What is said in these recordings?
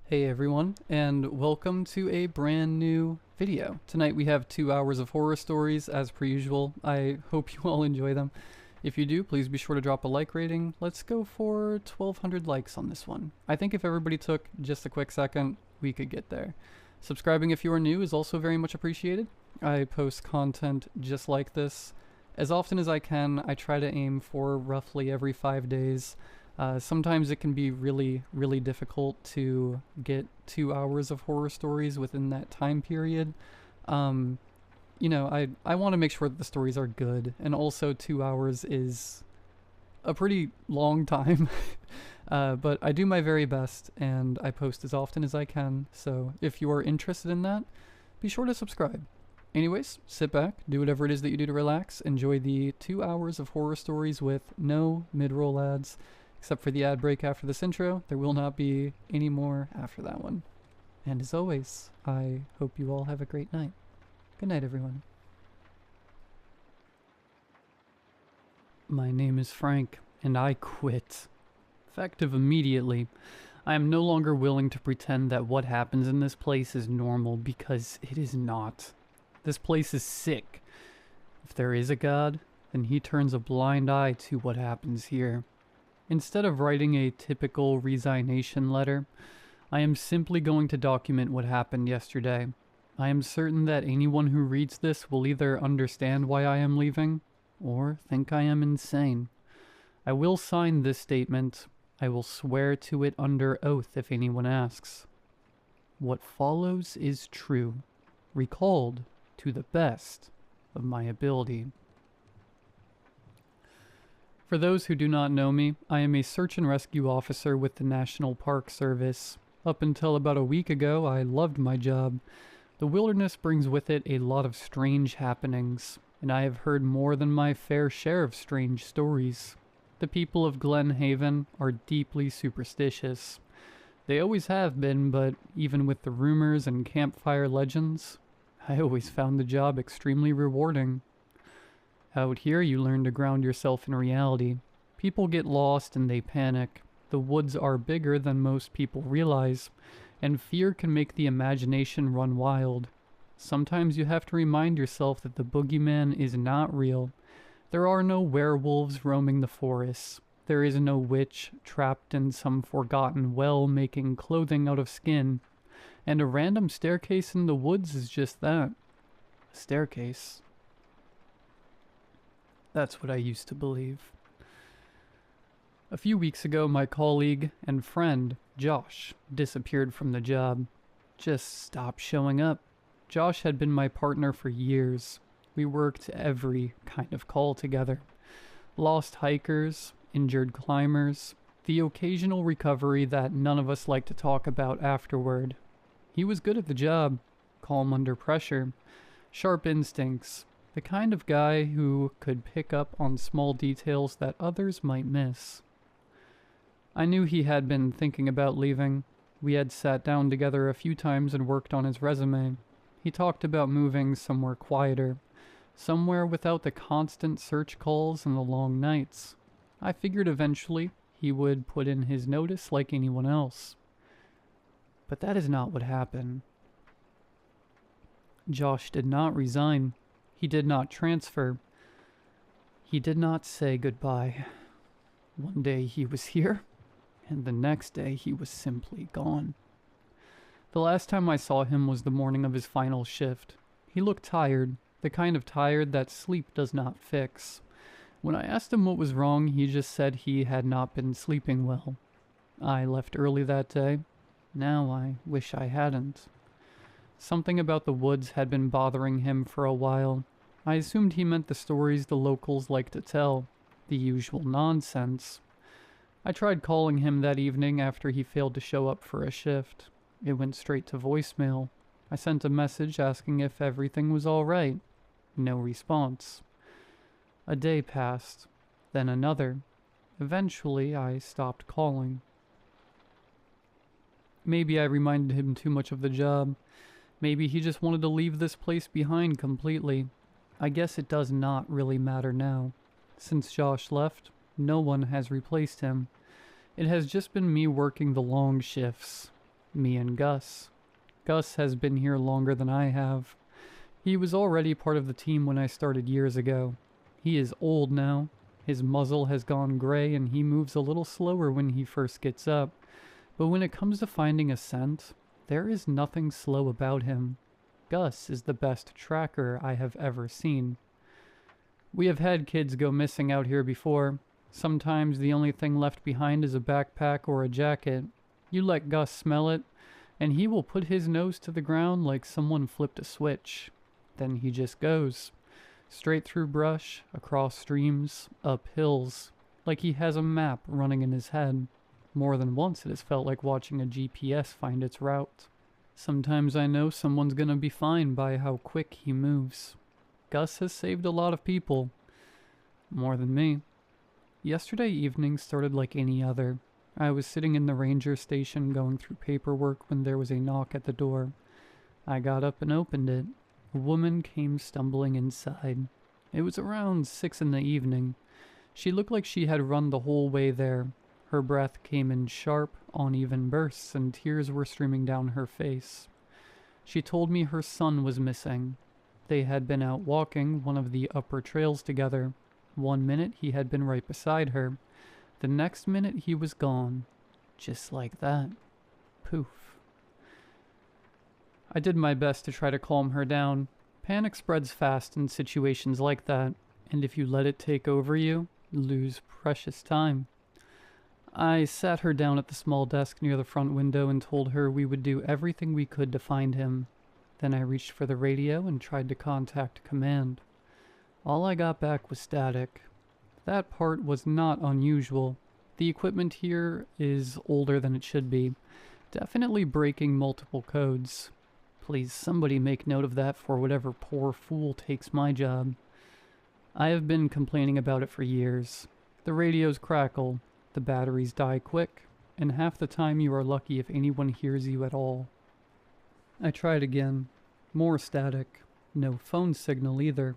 Hey everyone, and welcome to a brand new video. Tonight we have 2 hours of horror stories as per usual. I hope you all enjoy them. If you do, please be sure to drop a like rating. Let's go for 1,200 likes on this one. I think if everybody took just a quick second, we could get there. Subscribing if you are new is also very much appreciated. I post content just like this as often as I can. I try to aim for roughly every 5 days. Sometimes it can be really difficult to get 2 hours of horror stories within that time period. You know, I want to make sure that the stories are good, and also 2 hours is a pretty long time. But I do my very best, and I post as often as I can, so if you are interested in that, be sure to subscribe. Anyways, sit back, do whatever it is that you do to relax, enjoy the 2 hours of horror stories with no mid-roll ads. Except for the ad break after this intro, there will not be any more after that one. And as always, I hope you all have a great night. Good night, everyone. My name is Frank, and I quit. Effective immediately. I am no longer willing to pretend that what happens in this place is normal, because it is not. This place is sick. If there is a God, then he turns a blind eye to what happens here. Instead of writing a typical resignation letter, I am simply going to document what happened yesterday. I am certain that anyone who reads this will either understand why I am leaving, or think I am insane. I will sign this statement. I will swear to it under oath if anyone asks. What follows is true, recalled to the best of my ability. For those who do not know me, I am a search and rescue officer with the National Park Service. Up until about a week ago, I loved my job. The wilderness brings with it a lot of strange happenings, and I have heard more than my fair share of strange stories. The people of Glen Haven are deeply superstitious. They always have been, but even with the rumors and campfire legends, I always found the job extremely rewarding. Out here, you learn to ground yourself in reality. People get lost and they panic. The woods are bigger than most people realize, and fear can make the imagination run wild. Sometimes you have to remind yourself that the boogeyman is not real. There are no werewolves roaming the forests. There is no witch trapped in some forgotten well making clothing out of skin. And a random staircase in the woods is just that. A staircase. That's what I used to believe. A few weeks ago, my colleague and friend, Josh, disappeared from the job. Just stopped showing up. Josh had been my partner for years. We worked every kind of call together. Lost hikers, injured climbers, the occasional recovery that none of us like to talk about afterward. He was good at the job, calm under pressure, sharp instincts, the kind of guy who could pick up on small details that others might miss. I knew he had been thinking about leaving. We had sat down together a few times and worked on his resume. He talked about moving somewhere quieter, somewhere without the constant search calls and the long nights. I figured eventually he would put in his notice like anyone else. But that is not what happened. Josh did not resign. He did not transfer. He did not say goodbye. One day he was here, and the next day he was simply gone. The last time I saw him was the morning of his final shift. He looked tired, the kind of tired that sleep does not fix. When I asked him what was wrong, he just said he had not been sleeping well. I left early that day. Now I wish I hadn't. Something about the woods had been bothering him for a while. I assumed he meant the stories the locals like to tell, the usual nonsense. I tried calling him that evening after he failed to show up for a shift. It went straight to voicemail. I sent a message asking if everything was all right. No response. A day passed, then another. Eventually, I stopped calling. Maybe I reminded him too much of the job. Maybe he just wanted to leave this place behind completely. I guess it does not really matter now. Since Josh left, no one has replaced him. It has just been me working the long shifts. Me and Gus. Gus has been here longer than I have. He was already part of the team when I started years ago. He is old now. His muzzle has gone gray and he moves a little slower when he first gets up. But when it comes to finding a scent, there is nothing slow about him. Gus is the best tracker I have ever seen. We have had kids go missing out here before. Sometimes the only thing left behind is a backpack or a jacket. You let Gus smell it, and he will put his nose to the ground like someone flipped a switch. Then he just goes. Straight through brush, across streams, up hills, like he has a map running in his head. More than once it has felt like watching a GPS find its route. Sometimes I know someone's gonna be fine by how quick he moves. Gus has saved a lot of people. More than me. Yesterday evening started like any other. I was sitting in the ranger station going through paperwork when there was a knock at the door. I got up and opened it. A woman came stumbling inside. It was around 6 in the evening. She looked like she had run the whole way there. Her breath came in sharp, uneven bursts, and tears were streaming down her face. She told me her son was missing. They had been out walking one of the upper trails together. 1 minute he had been right beside her. The next minute he was gone. Just like that. Poof. I did my best to try to calm her down. Panic spreads fast in situations like that, and if you let it take over you lose precious time. I sat her down at the small desk near the front window and told her we would do everything we could to find him. Then I reached for the radio and tried to contact command. All I got back was static. That part was not unusual. The equipment here is older than it should be, definitely breaking multiple codes. Please, somebody make note of that for whatever poor fool takes my job. I have been complaining about it for years. The radios crackle, the batteries die quick, and half the time you are lucky if anyone hears you at all. I tried again. More static. No phone signal either.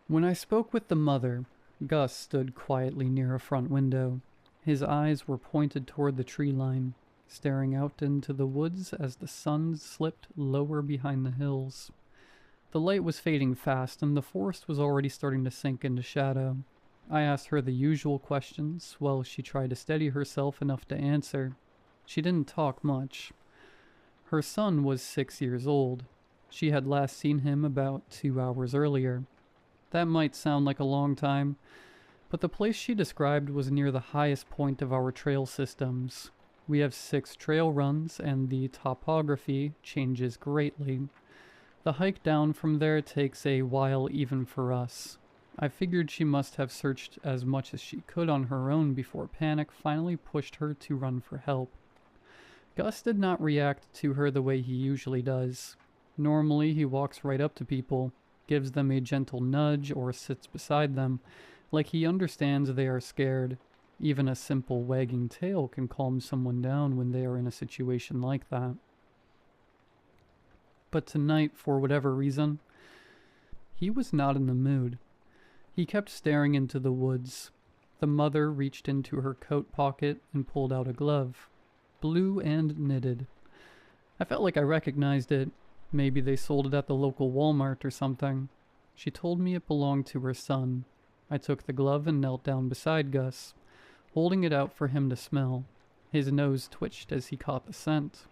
When I spoke with the mother, Gus stood quietly near a front window. His eyes were pointed toward the tree line, staring out into the woods as the sun slipped lower behind the hills. The light was fading fast, and the forest was already starting to sink into shadow. I asked her the usual questions, while she tried to steady herself enough to answer. She didn't talk much. Her son was 6 years old. She had last seen him about 2 hours earlier. That might sound like a long time, but the place she described was near the highest point of our trail systems. We have 6 trail runs, and the topography changes greatly. The hike down from there takes a while even for us. I figured she must have searched as much as she could on her own before panic finally pushed her to run for help. Gus did not react to her the way he usually does. Normally he walks right up to people, gives them a gentle nudge, or sits beside them, like he understands they are scared. Even a simple wagging tail can calm someone down when they are in a situation like that. But tonight, for whatever reason, he was not in the mood. He kept staring into the woods. The mother reached into her coat pocket and pulled out a glove, blue and knitted. I felt like I recognized it. Maybe they sold it at the local Walmart or something. She told me it belonged to her son. I took the glove and knelt down beside Gus, holding it out for him to smell. His nose twitched as he caught the scent.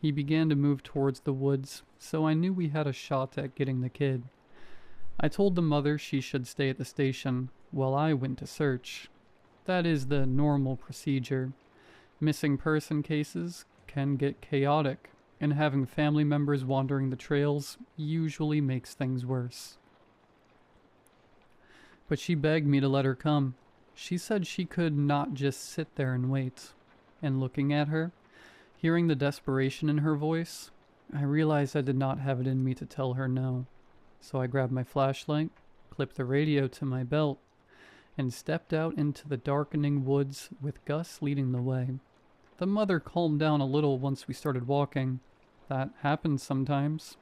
He began to move towards the woods, so I knew we had a shot at getting the kid. I told the mother she should stay at the station while I went to search. That is the normal procedure. Missing person cases can get chaotic, and having family members wandering the trails usually makes things worse. But she begged me to let her come. She said she could not just sit there and wait. And looking at her, hearing the desperation in her voice, I realized I did not have it in me to tell her no. So I grabbed my flashlight, clipped the radio to my belt, and stepped out into the darkening woods with Gus leading the way. The mother calmed down a little once we started walking. That happens sometimes.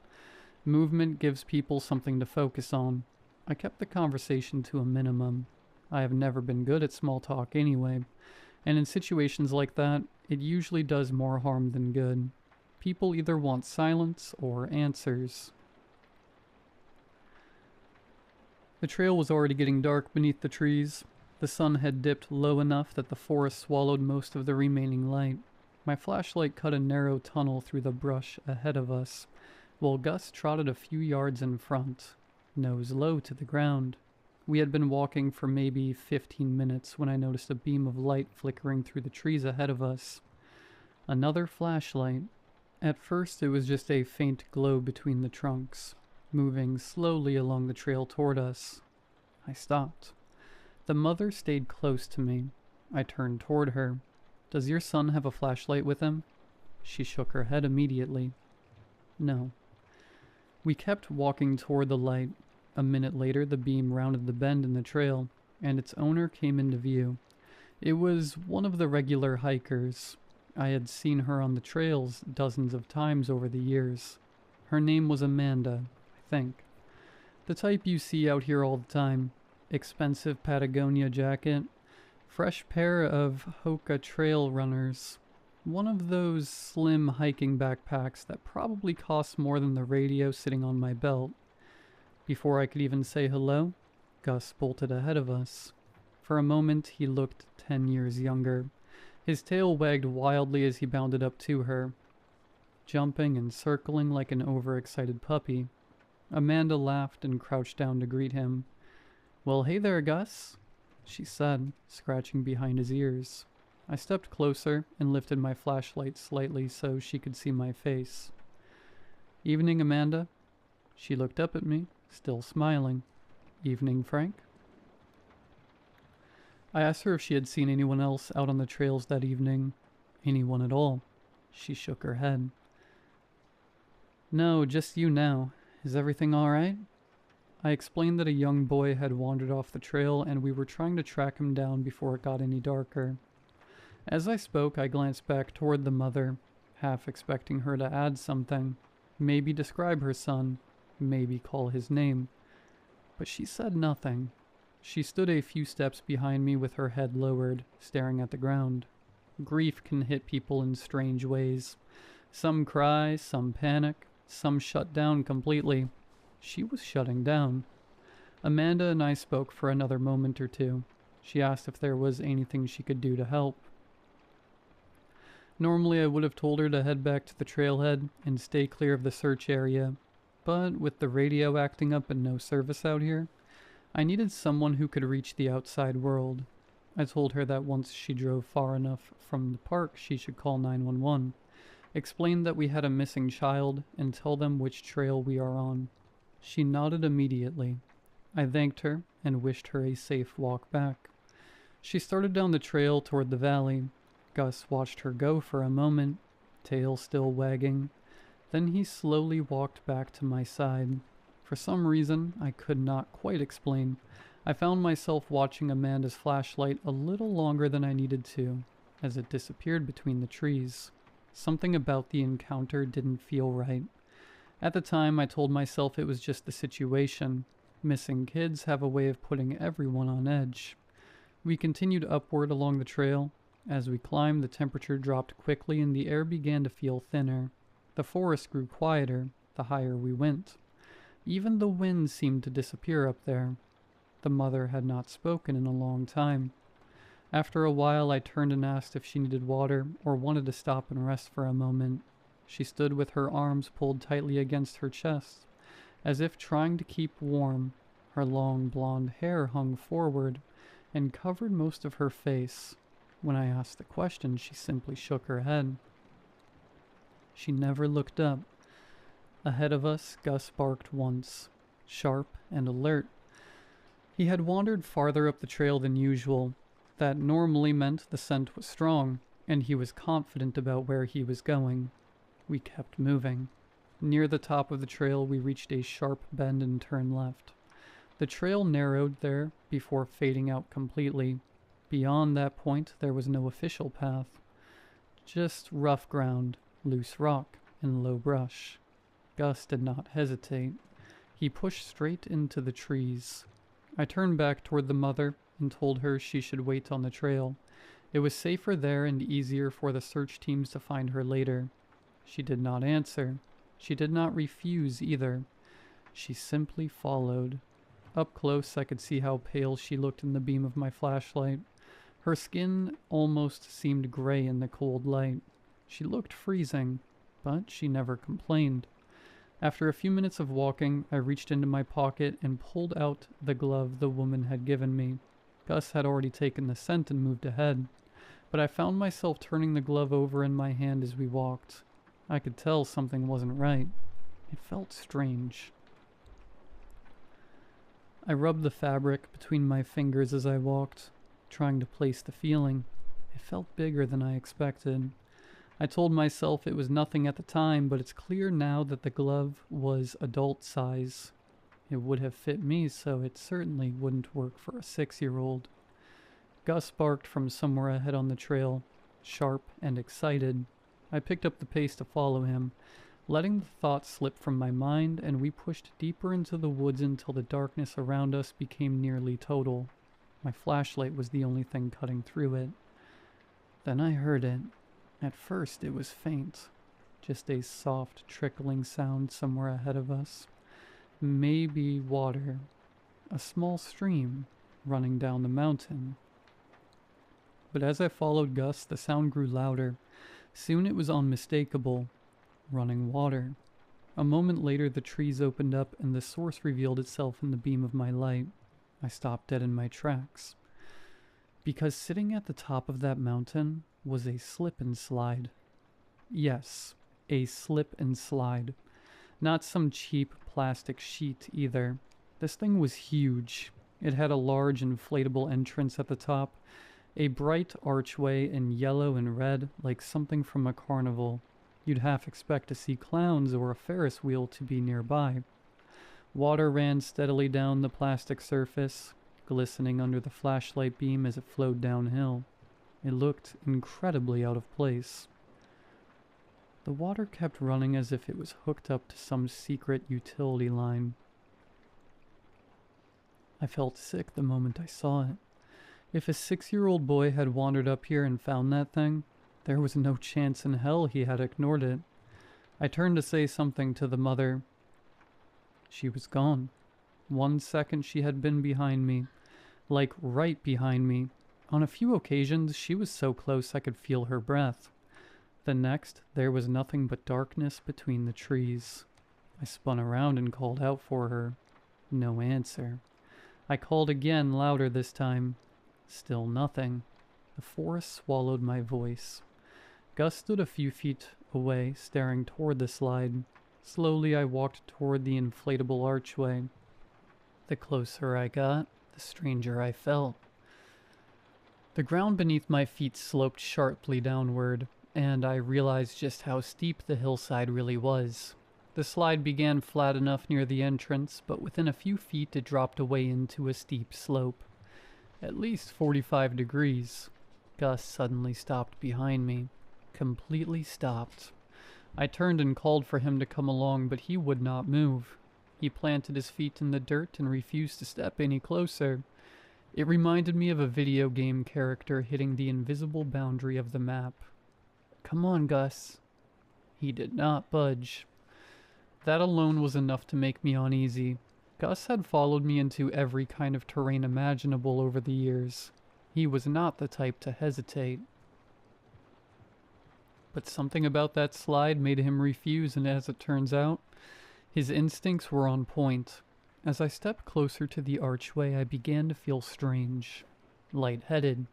Movement gives people something to focus on. I kept the conversation to a minimum. I have never been good at small talk anyway, And in situations like that, it usually does more harm than good. People either want silence or answers. The trail was already getting dark beneath the trees. The sun had dipped low enough that the forest swallowed most of the remaining light. My flashlight cut a narrow tunnel through the brush ahead of us, while Gus trotted a few yards in front, nose low to the ground. We had been walking for maybe 15 minutes when I noticed a beam of light flickering through the trees ahead of us. Another flashlight. At first it was just a faint glow between the trunks, moving slowly along the trail toward us. I stopped. The mother stayed close to me. I turned toward her. "Does your son have a flashlight with him?" She shook her head immediately. "No." We kept walking toward the light. A minute later, the beam rounded the bend in the trail, and its owner came into view. It was one of the regular hikers. I had seen her on the trails dozens of times over the years. Her name was Amanda, I think. The type you see out here all the time. Expensive Patagonia jacket, fresh pair of Hoka trail runners, one of those slim hiking backpacks that probably cost more than the radio sitting on my belt. Before I could even say hello, Gus bolted ahead of us. For a moment he looked 10 years younger. His tail wagged wildly as he bounded up to her, jumping and circling like an overexcited puppy. Amanda laughed and crouched down to greet him. "Well, hey there, Gus," she said, scratching behind his ears. I stepped closer and lifted my flashlight slightly so she could see my face. "Evening, Amanda." She looked up at me, still smiling. "Evening, Frank." I asked her if she had seen anyone else out on the trails that evening. Anyone at all. She shook her head. "No, just you now. Is everything all right?" I explained that a young boy had wandered off the trail and we were trying to track him down before it got any darker. As I spoke, I glanced back toward the mother, half expecting her to add something, maybe describe her son, maybe call his name. But she said nothing. She stood a few steps behind me with her head lowered, staring at the ground. Grief can hit people in strange ways. Some cry, some panic, some shut down completely. She was shutting down. Amanda and I spoke for another moment or two. She asked if there was anything she could do to help. Normally I would have told her to head back to the trailhead and stay clear of the search area, but with the radio acting up and no service out here, I needed someone who could reach the outside world. I told her that once she drove far enough from the park she should call 911, explain that we had a missing child, and tell them which trail we are on. She nodded immediately. I thanked her and wished her a safe walk back. She started down the trail toward the valley. Gus watched her go for a moment, tail still wagging. Then he slowly walked back to my side. For some reason I could not quite explain, I found myself watching Amanda's flashlight a little longer than I needed to, as it disappeared between the trees. Something about the encounter didn't feel right. At the time, I told myself it was just the situation. Missing kids have a way of putting everyone on edge. We continued upward along the trail. As we climbed, the temperature dropped quickly and the air began to feel thinner. The forest grew quieter the higher we went. Even the wind seemed to disappear up there. The mother had not spoken in a long time. After a while, I turned and asked if she needed water or wanted to stop and rest for a moment. She stood with her arms pulled tightly against her chest, as if trying to keep warm. Her long blonde hair hung forward and covered most of her face. When I asked the question, she simply shook her head. She never looked up. Ahead of us, Gus barked once, sharp and alert. He had wandered farther up the trail than usual. That normally meant the scent was strong, and he was confident about where he was going. We kept moving. Near the top of the trail, we reached a sharp bend and turned left. The trail narrowed there before fading out completely. Beyond that point, there was no official path. Just rough ground, loose rock, and low brush. Gus did not hesitate. He pushed straight into the trees. I turned back toward the mother and told her she should wait on the trail. It was safer there and easier for the search teams to find her later. She did not answer. She did not refuse either. She simply followed. Up close, I could see how pale she looked in the beam of my flashlight. Her skin almost seemed gray in the cold light. She looked freezing, but she never complained. After a few minutes of walking, I reached into my pocket and pulled out the glove the woman had given me. Gus had already taken the scent and moved ahead, but I found myself turning the glove over in my hand as we walked. I could tell something wasn't right. It felt strange. I rubbed the fabric between my fingers as I walked, trying to place the feeling. It felt bigger than I expected. I told myself it was nothing at the time, but it's clear now that the glove was adult size. It would have fit me, so it certainly wouldn't work for a 6-year-old. Gus barked from somewhere ahead on the trail, sharp and excited. I picked up the pace to follow him, letting the thought slip from my mind, and we pushed deeper into the woods until the darkness around us became nearly total. My flashlight was the only thing cutting through it. Then I heard it. At first it was faint, just a soft trickling sound somewhere ahead of us. Maybe water, a small stream running down the mountain. But as I followed Gus, the sound grew louder. Soon it was unmistakable. Running water. A moment later the trees opened up and the source revealed itself in the beam of my light. I stopped dead in my tracks. Because sitting at the top of that mountain was a slip and slide. Yes, a slip and slide. Not some cheap plastic sheet either. This thing was huge. It had a large inflatable entrance at the top, a bright archway in yellow and red like something from a carnival. You'd half expect to see clowns or a Ferris wheel to be nearby. Water ran steadily down the plastic surface, glistening under the flashlight beam as it flowed downhill. It looked incredibly out of place. The water kept running as if it was hooked up to some secret utility line. I felt sick the moment I saw it. If a 6-year-old boy had wandered up here and found that thing, there was no chance in hell he had ignored it. I turned to say something to the mother. She was gone. 1 second she had been behind me, like right behind me. On a few occasions she was so close I could feel her breath. The next, there was nothing but darkness between the trees. I spun around and called out for her. No answer. I called again, louder this time. Still nothing. The forest swallowed my voice. Gus stood a few feet away, staring toward the slide. Slowly I walked toward the inflatable archway. The closer I got, the stranger I felt. The ground beneath my feet sloped sharply downward, and I realized just how steep the hillside really was. The slide began flat enough near the entrance, but within a few feet it dropped away into a steep slope. At least 45 degrees. Gus suddenly stopped behind me. Completely stopped. I turned and called for him to come along, but he would not move. He planted his feet in the dirt and refused to step any closer. It reminded me of a video game character hitting the invisible boundary of the map. Come on, Gus. He did not budge. That alone was enough to make me uneasy. Gus had followed me into every kind of terrain imaginable over the years. He was not the type to hesitate. But something about that slide made him refuse, and as it turns out, his instincts were on point. As I stepped closer to the archway, I began to feel strange, lightheaded,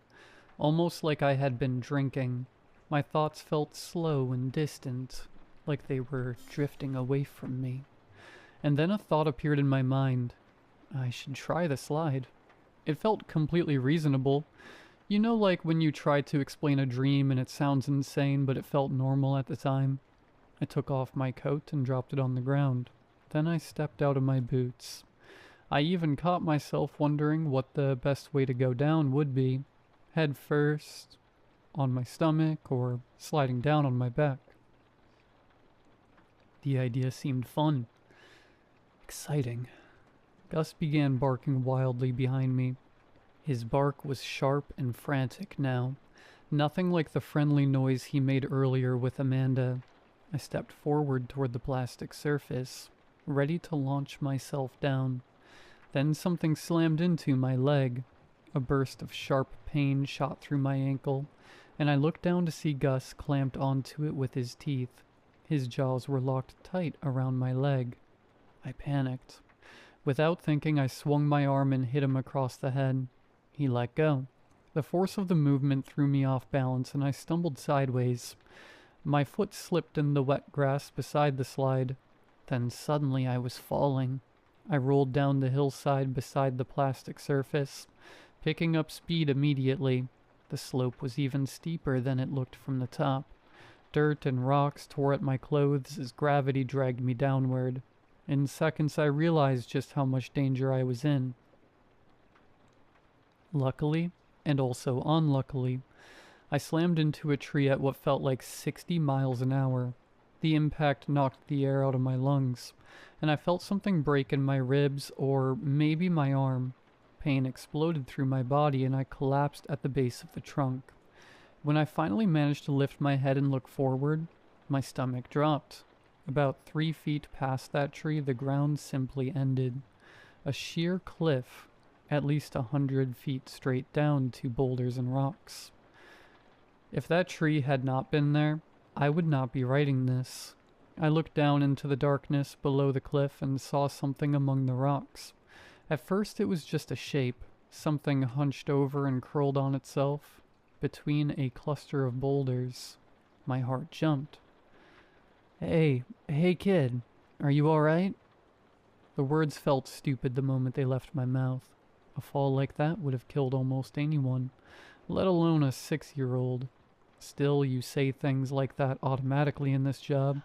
almost like I had been drinking. My thoughts felt slow and distant, like they were drifting away from me. And then a thought appeared in my mind. I should try the slide. It felt completely reasonable. You know, like when you try to explain a dream and it sounds insane, but it felt normal at the time. I took off my coat and dropped it on the ground. Then I stepped out of my boots. I even caught myself wondering what the best way to go down would be. Head first, on my stomach, or sliding down on my back. The idea seemed fun. Exciting. Gus began barking wildly behind me. His bark was sharp and frantic now. Nothing like the friendly noise he made earlier with Amanda. I stepped forward toward the plastic surface, ready to launch myself down. Then something slammed into my leg. A burst of sharp pain shot through my ankle, and I looked down to see Gus clamped onto it with his teeth. His jaws were locked tight around my leg. I panicked. Without thinking, I swung my arm and hit him across the head. He let go. The force of the movement threw me off balance, and I stumbled sideways. My foot slipped in the wet grass beside the slide. Then suddenly I was falling. I rolled down the hillside beside the plastic surface, picking up speed immediately. The slope was even steeper than it looked from the top. Dirt and rocks tore at my clothes as gravity dragged me downward. In seconds I realized just how much danger I was in. Luckily, and also unluckily, I slammed into a tree at what felt like 60 miles an hour. The impact knocked the air out of my lungs, and I felt something break in my ribs or maybe my arm. Pain exploded through my body and I collapsed at the base of the trunk. When I finally managed to lift my head and look forward, my stomach dropped. About 3 feet past that tree, the ground simply ended. A sheer cliff, at least 100 feet straight down to boulders and rocks. If that tree had not been there, I would not be writing this. I looked down into the darkness below the cliff and saw something among the rocks. At first it was just a shape, something hunched over and curled on itself, between a cluster of boulders. My heart jumped. Hey kid, are you alright? The words felt stupid the moment they left my mouth. A fall like that would have killed almost anyone, let alone a 6-year-old. Still, you say things like that automatically in this job.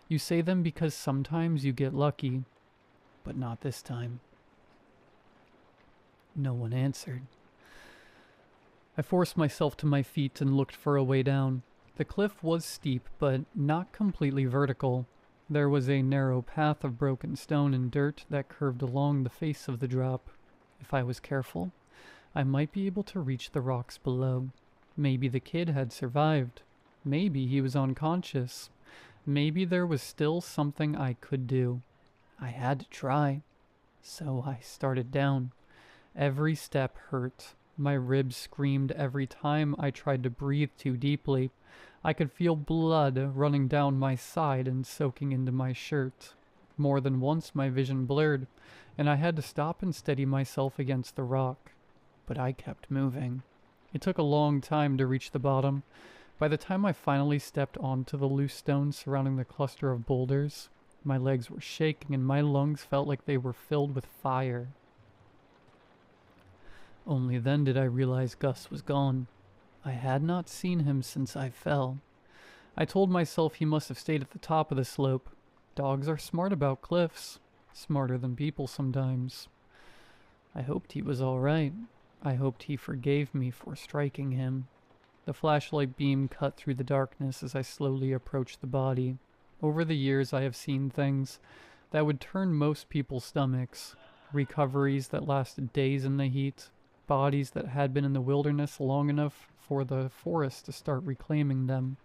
You say them because sometimes you get lucky, but not this time. No one answered. I forced myself to my feet and looked for a way down. The cliff was steep, but not completely vertical. There was a narrow path of broken stone and dirt that curved along the face of the drop. If I was careful, I might be able to reach the rocks below. Maybe the kid had survived. Maybe he was unconscious. Maybe there was still something I could do. I had to try. So I started down. Every step hurt. My ribs screamed every time I tried to breathe too deeply. I could feel blood running down my side and soaking into my shirt. More than once my vision blurred, and I had to stop and steady myself against the rock. But I kept moving. It took a long time to reach the bottom. By the time I finally stepped onto the loose stones surrounding the cluster of boulders, my legs were shaking and my lungs felt like they were filled with fire. Only then did I realize Gus was gone. I had not seen him since I fell. I told myself he must have stayed at the top of the slope. Dogs are smart about cliffs, smarter than people sometimes. I hoped he was all right. I hoped he forgave me for striking him. The flashlight beam cut through the darkness as I slowly approached the body. Over the years I have seen things that would turn most people's stomachs. Recoveries that lasted days in the heat. Bodies that had been in the wilderness long enough for the forest to start reclaiming them.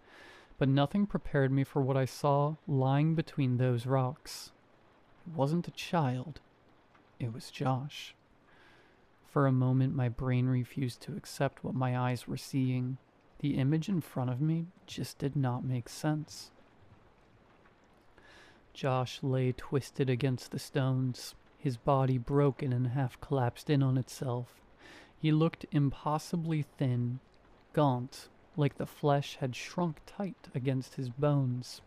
But nothing prepared me for what I saw lying between those rocks. It wasn't a child. It was Josh. For a moment, my brain refused to accept what my eyes were seeing. The image in front of me just did not make sense. Josh lay twisted against the stones, his body broken and half collapsed in on itself. He looked impossibly thin, gaunt, like the flesh had shrunk tight against his bones.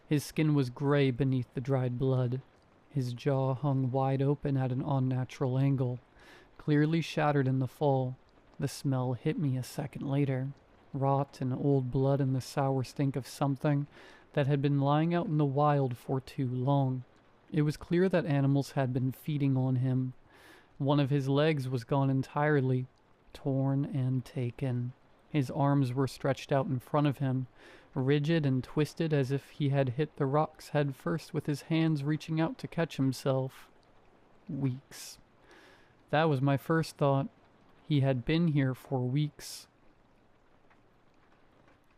His skin was gray beneath the dried blood. His jaw hung wide open at an unnatural angle, clearly shattered in the fall. The smell hit me a second later. Rot and old blood and the sour stink of something that had been lying out in the wild for too long. It was clear that animals had been feeding on him. One of his legs was gone entirely, torn and taken. His arms were stretched out in front of him, rigid and twisted as if he had hit the rocks head first with his hands reaching out to catch himself. Weeks. That was my first thought. He had been here for weeks.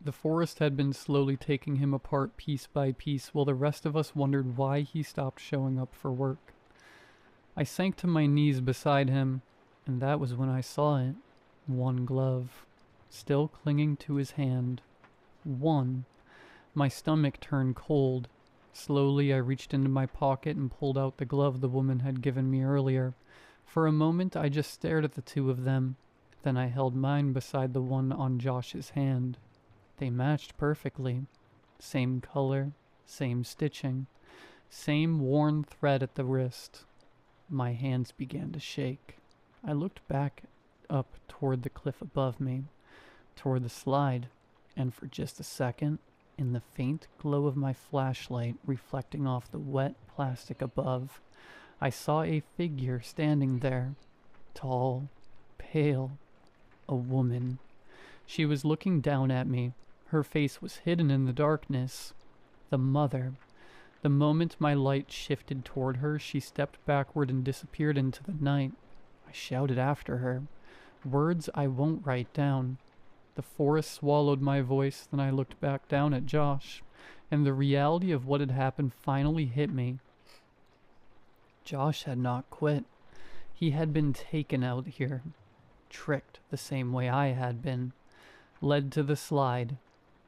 The forest had been slowly taking him apart piece by piece while the rest of us wondered why he stopped showing up for work. I sank to my knees beside him, and that was when I saw it. One glove, still clinging to his hand. One. My stomach turned cold. Slowly I reached into my pocket and pulled out the glove the woman had given me earlier. For a moment I just stared at the two of them. Then I held mine beside the one on Josh's hand. They matched perfectly. Same color, same stitching, same worn thread at the wrist. My hands began to shake. I looked back up toward the cliff above me, toward the slide, and for just a second, in the faint glow of my flashlight reflecting off the wet plastic above, I saw a figure standing there, tall, pale, a woman. She was looking down at me. Her face was hidden in the darkness. The mother. The moment my light shifted toward her, she stepped backward and disappeared into the night. I shouted after her. Words I won't write down. The forest swallowed my voice, then I looked back down at Josh, and the reality of what had happened finally hit me. Josh had not quit. He had been taken out here, tricked the same way I had been, led to the slide.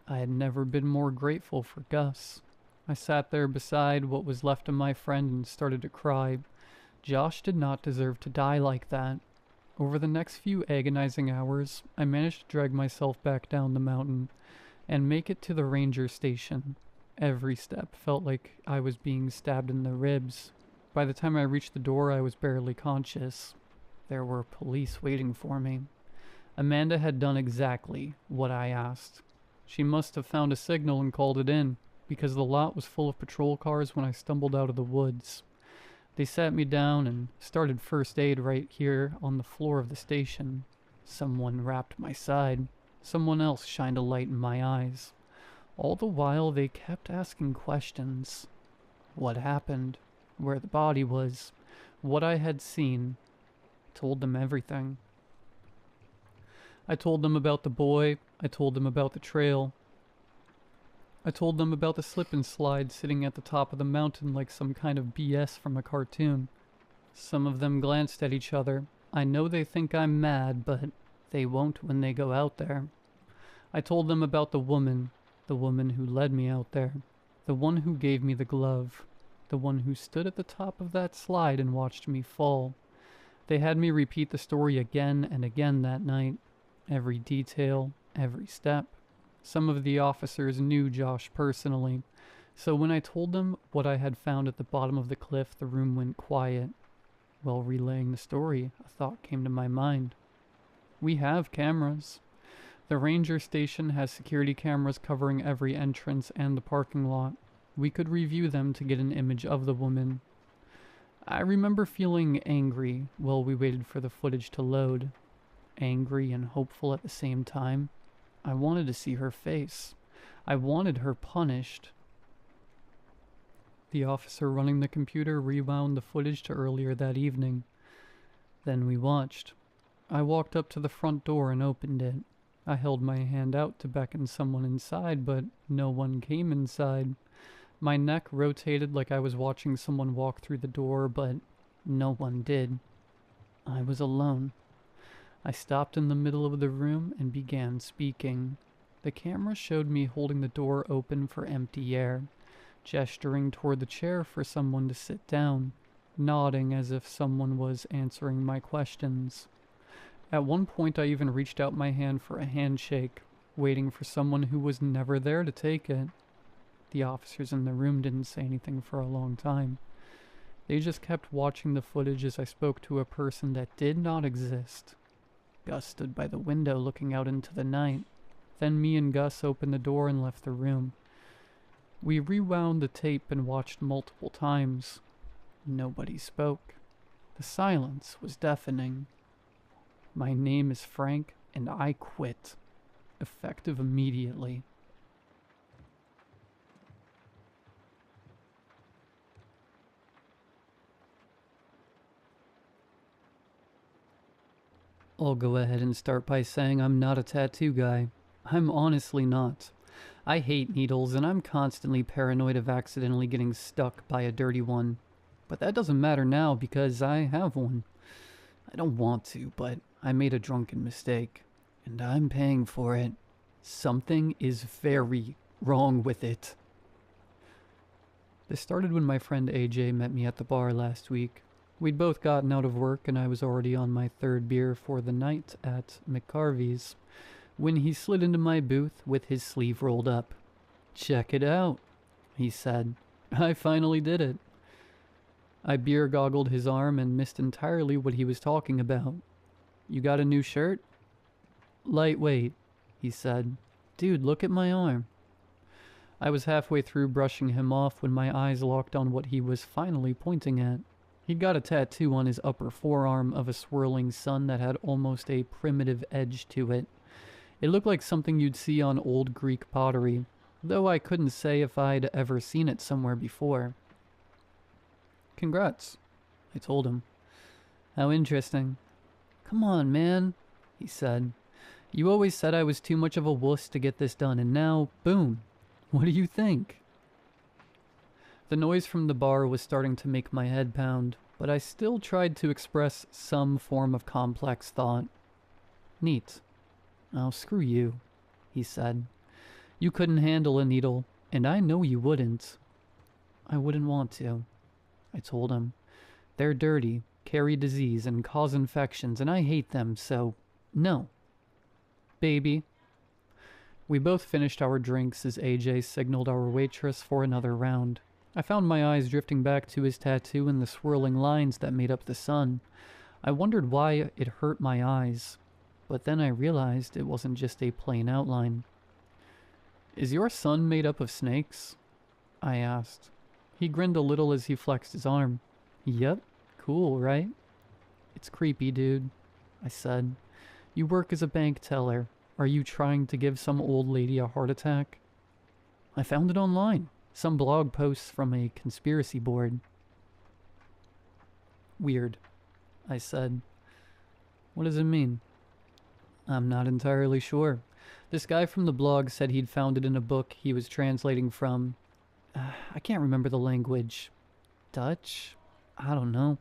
I had never been more grateful for Gus. I sat there beside what was left of my friend and started to cry. Josh did not deserve to die like that. Over the next few agonizing hours, I managed to drag myself back down the mountain and make it to the ranger station. Every step felt like I was being stabbed in the ribs. By the time I reached the door, I was barely conscious. There were police waiting for me. Amanda had done exactly what I asked. She must have found a signal and called it in, because the lot was full of patrol cars when I stumbled out of the woods. They sat me down and started first aid right here on the floor of the station. Someone wrapped my side. Someone else shined a light in my eyes. All the while they kept asking questions. What happened? Where the body was? What I had seen? I told them everything. I told them about the boy. I told them about the trail. I told them about the slip and slide sitting at the top of the mountain like some kind of BS from a cartoon. Some of them glanced at each other. I know they think I'm mad, but they won't when they go out there. I told them about the woman who led me out there, the one who gave me the glove, the one who stood at the top of that slide and watched me fall. They had me repeat the story again and again that night, every detail, every step. Some of the officers knew Josh personally, so when I told them what I had found at the bottom of the cliff, the room went quiet. While relaying the story, a thought came to my mind. We have cameras. The ranger station has security cameras covering every entrance and the parking lot. We could review them to get an image of the woman. I remember feeling angry while we waited for the footage to load. Angry and hopeful at the same time. I wanted to see her face. I wanted her punished. The officer running the computer rewound the footage to earlier that evening. Then we watched. I walked up to the front door and opened it. I held my hand out to beckon someone inside, but no one came inside. My neck rotated like I was watching someone walk through the door, but no one did. I was alone. I stopped in the middle of the room and began speaking. The camera showed me holding the door open for empty air, gesturing toward the chair for someone to sit down, nodding as if someone was answering my questions. At one point I even reached out my hand for a handshake, waiting for someone who was never there to take it. The officers in the room didn't say anything for a long time. They just kept watching the footage as I spoke to a person that did not exist. Gus stood by the window looking out into the night. Then me and Gus opened the door and left the room. We rewound the tape and watched multiple times. Nobody spoke. The silence was deafening. My name is Frank, and I quit. Effective immediately. I'll go ahead and start by saying I'm not a tattoo guy. I'm honestly not. I hate needles, and I'm constantly paranoid of accidentally getting stuck by a dirty one. But that doesn't matter now because I have one. I don't want to, but I made a drunken mistake, and I'm paying for it. Something is very wrong with it. This started when my friend AJ met me at the bar last week. We'd both gotten out of work, and I was already on my third beer for the night at McCarvey's when he slid into my booth with his sleeve rolled up. "Check it out," he said. I finally did it. I beer goggled his arm and missed entirely what he was talking about. "You got a new shirt?" "Lightweight," he said. "Dude, look at my arm." I was halfway through brushing him off when my eyes locked on what he was finally pointing at. He'd got a tattoo on his upper forearm of a swirling sun that had almost a primitive edge to it. It looked like something you'd see on old Greek pottery, though I couldn't say if I'd ever seen it somewhere before. "Congrats," I told him. "How interesting." "Come on, man," he said. "You always said I was too much of a wuss to get this done, and now, boom. What do you think?" The noise from the bar was starting to make my head pound, but I still tried to express some form of complex thought. "Neat." "Oh, screw you," he said. "You couldn't handle a needle, and I know you wouldn't." "I wouldn't want to," I told him. "They're dirty, carry disease, and cause infections, and I hate them, so no." "Baby." We both finished our drinks as AJ signaled our waitress for another round. I found my eyes drifting back to his tattoo and the swirling lines that made up the sun. I wondered why it hurt my eyes, but then I realized it wasn't just a plain outline. "Is your sun made up of snakes?" I asked. He grinned a little as he flexed his arm. "Yep, cool, right?" "It's creepy, dude," I said. "You work as a bank teller. Are you trying to give some old lady a heart attack?" "I found it online. Some blog posts from a conspiracy board." "Weird," I said. "What does it mean?" "I'm not entirely sure. This guy from the blog said he'd found it in a book he was translating from... I can't remember the language. Dutch? I don't know.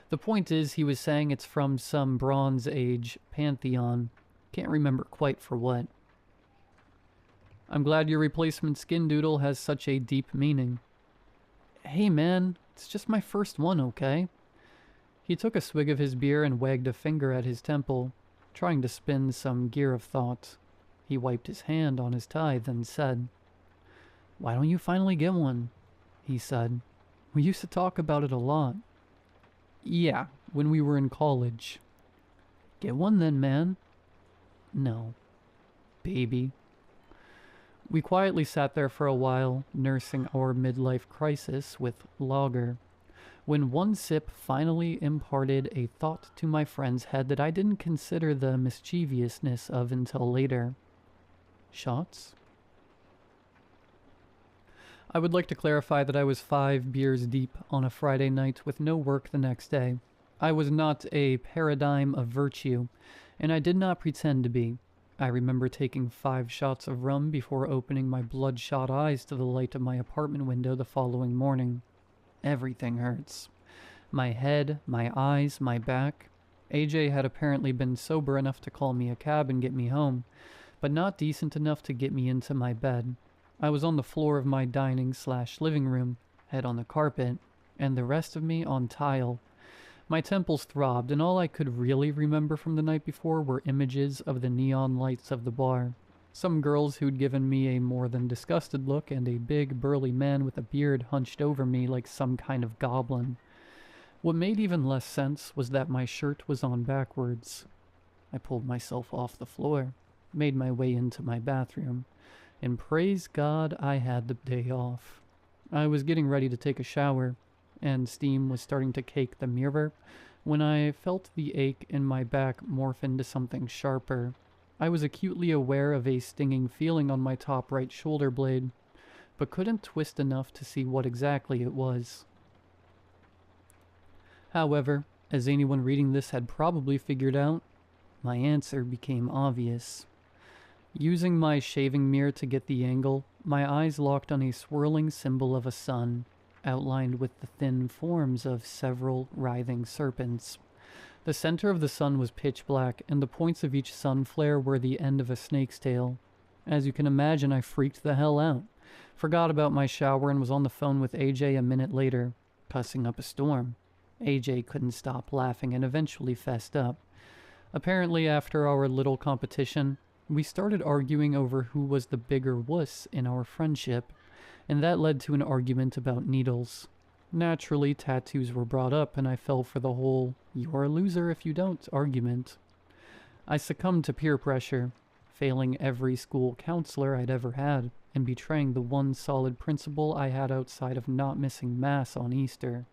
The point is, he was saying it's from some Bronze Age pantheon. Can't remember quite for what." "I'm glad your replacement skin doodle has such a deep meaning." "Hey man, it's just my first one, okay?" He took a swig of his beer and wagged a finger at his temple, trying to spin some gear of thought. He wiped his hand on his tie, then said, "Why don't you finally get one?" he said. "We used to talk about it a lot." "Yeah, when we were in college." "Get one then, man." "No." "Baby." We quietly sat there for a while, nursing our midlife crisis with lager, when one sip finally imparted a thought to my friend's head that I didn't consider the mischievousness of until later. "Shots?" I would like to clarify that I was 5 beers deep on a Friday night with no work the next day. I was not a paradigm of virtue, and I did not pretend to be. I remember taking 5 shots of rum before opening my bloodshot eyes to the light of my apartment window the following morning. Everything hurts. My head, my eyes, my back. AJ had apparently been sober enough to call me a cab and get me home, but not decent enough to get me into my bed. I was on the floor of my dining/living room, head on the carpet, and the rest of me on tile. My temples throbbed, and all I could really remember from the night before were images of the neon lights of the bar. Some girls who'd given me a more than disgusted look, and a big, burly man with a beard hunched over me like some kind of goblin. What made even less sense was that my shirt was on backwards. I pulled myself off the floor, made my way into my bathroom, and praise God I had the day off. I was getting ready to take a shower, and steam was starting to cake the mirror, when I felt the ache in my back morph into something sharper. I was acutely aware of a stinging feeling on my top right shoulder blade, but couldn't twist enough to see what exactly it was. However, as anyone reading this had probably figured out, my answer became obvious. Using my shaving mirror to get the angle, my eyes locked on a swirling symbol of a sun, outlined with the thin forms of several writhing serpents. The center of the sun was pitch black, and the points of each sun flare were the end of a snake's tail. As you can imagine, I freaked the hell out. Forgot about my shower and was on the phone with AJ a minute later, cussing up a storm. AJ couldn't stop laughing and eventually fessed up. Apparently, after our little competition, we started arguing over who was the bigger wuss in our friendship, and that led to an argument about needles. Naturally, tattoos were brought up, and I fell for the whole "you're a loser if you don't" argument. I succumbed to peer pressure, failing every school counselor I'd ever had, and betraying the one solid principle I had outside of not missing Mass on Easter.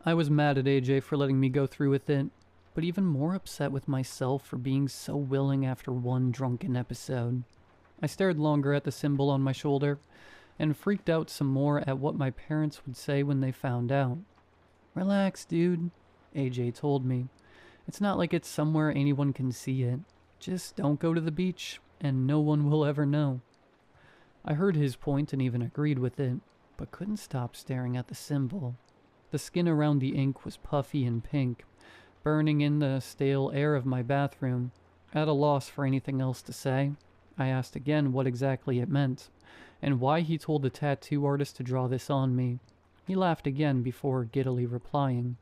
I was mad at AJ for letting me go through with it, but even more upset with myself for being so willing after one drunken episode. I stared longer at the symbol on my shoulder, and freaked out some more at what my parents would say when they found out. "Relax, dude," AJ told me. "It's not like it's somewhere anyone can see it. Just don't go to the beach, and no one will ever know." I heard his point and even agreed with it, but couldn't stop staring at the symbol. The skin around the ink was puffy and pink, burning in the stale air of my bathroom. At a loss for anything else to say, I asked again what exactly it meant, and why he told the tattoo artist to draw this on me. He laughed again before giddily replying,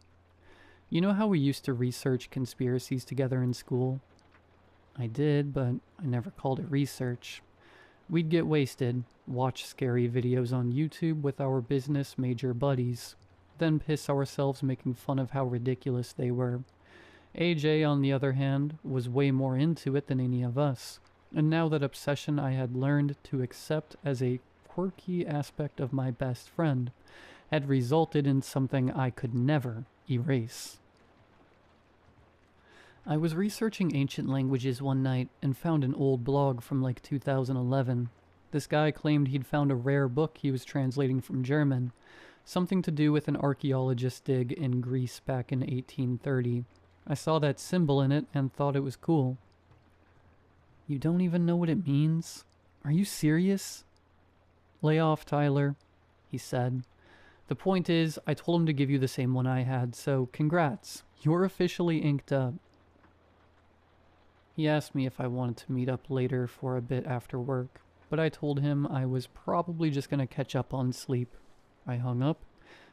"You know how we used to research conspiracies together in school?" I did, but I never called it research. We'd get wasted, watch scary videos on YouTube with our business major buddies, then piss ourselves making fun of how ridiculous they were. AJ, on the other hand, was way more into it than any of us, and now that obsession I had learned to accept as a quirky aspect of my best friend had resulted in something I could never erase. I was researching ancient languages one night and found an old blog from like 2011. This guy claimed he'd found a rare book he was translating from German, something to do with an archaeologist's dig in Greece back in 1830. I saw that symbol in it and thought it was cool. "You don't even know what it means? Are you serious?" "Lay off, Tyler," he said. "The point is, I told him to give you the same one I had, so congrats. You're officially inked up." He asked me if I wanted to meet up later for a bit after work, but I told him I was probably just going to catch up on sleep. I hung up,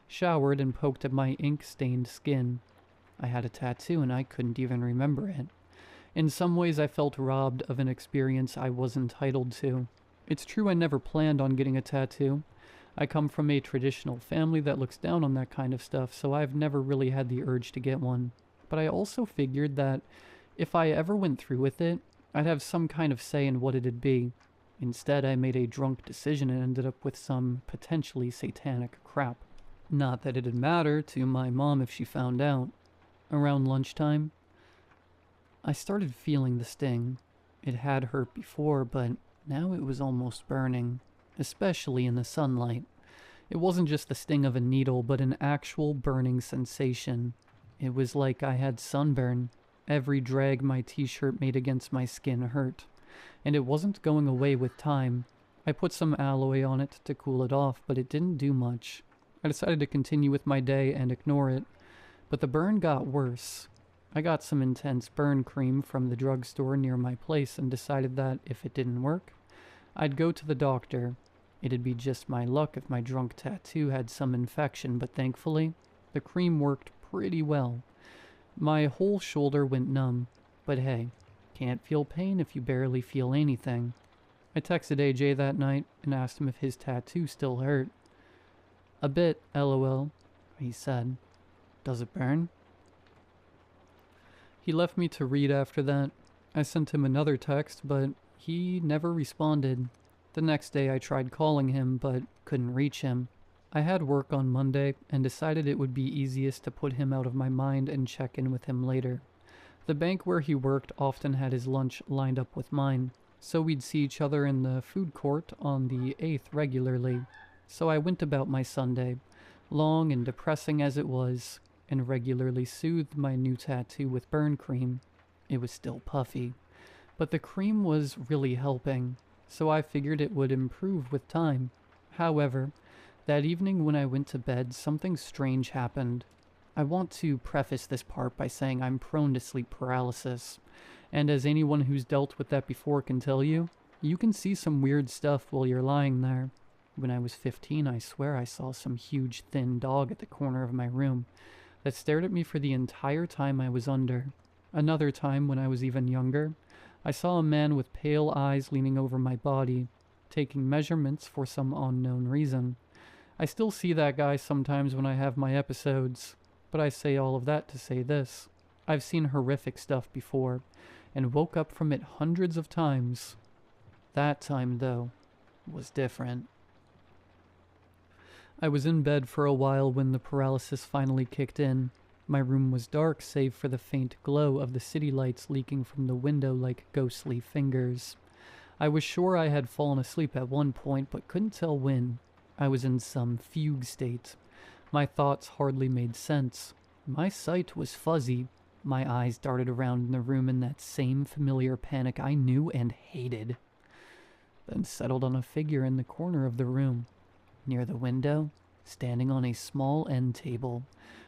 showered, and poked at my ink-stained skin. I had a tattoo and I couldn't even remember it. In some ways I felt robbed of an experience I was entitled to. It's true I never planned on getting a tattoo. I come from a traditional family that looks down on that kind of stuff, so I've never really had the urge to get one. But I also figured that if I ever went through with it, I'd have some kind of say in what it'd be. Instead, I made a drunk decision and ended up with some potentially satanic crap. Not that it'd matter to my mom if she found out. Around lunchtime, I started feeling the sting. It had hurt before, but now it was almost burning, especially in the sunlight. It wasn't just the sting of a needle, but an actual burning sensation. It was like I had sunburn. Every drag my t-shirt made against my skin hurt, and it wasn't going away with time. I put some aloe on it to cool it off, but it didn't do much. I decided to continue with my day and ignore it, but the burn got worse. I got some intense burn cream from the drugstore near my place and decided that if it didn't work, I'd go to the doctor. It'd be just my luck if my drunk tattoo had some infection, but thankfully, the cream worked pretty well. My whole shoulder went numb, but hey, can't feel pain if you barely feel anything. I texted AJ that night and asked him if his tattoo still hurt. "A bit, LOL," he said. "Does it burn?" He left me to read after that. I sent him another text, but he never responded. The next day I tried calling him, but couldn't reach him. I had work on Monday and decided it would be easiest to put him out of my mind and check in with him later. The bank where he worked often had his lunch lined up with mine, so we'd see each other in the food court on the 8th regularly. So I went about my Sunday, long and depressing as it was, and regularly soothed my new tattoo with burn cream. It was still puffy, but the cream was really helping, so I figured it would improve with time. However, that evening when I went to bed, something strange happened. I want to preface this part by saying I'm prone to sleep paralysis, and as anyone who's dealt with that before can tell you, you can see some weird stuff while you're lying there. When I was 15, I swear I saw some huge thin dog at the corner of my room that stared at me for the entire time I was under. Another time, when I was even younger, I saw a man with pale eyes leaning over my body, taking measurements for some unknown reason. I still see that guy sometimes when I have my episodes, but I say all of that to say this. I've seen horrific stuff before, and woke up from it hundreds of times. That time, though, was different. I was in bed for a while when the paralysis finally kicked in. My room was dark save for the faint glow of the city lights leaking from the window like ghostly fingers. I was sure I had fallen asleep at one point, but couldn't tell when. I was in some fugue state. My thoughts hardly made sense. My sight was fuzzy. My eyes darted around in the room in that same familiar panic I knew and hated, then settled on a figure in the corner of the room. Near the window, standing on a small end table,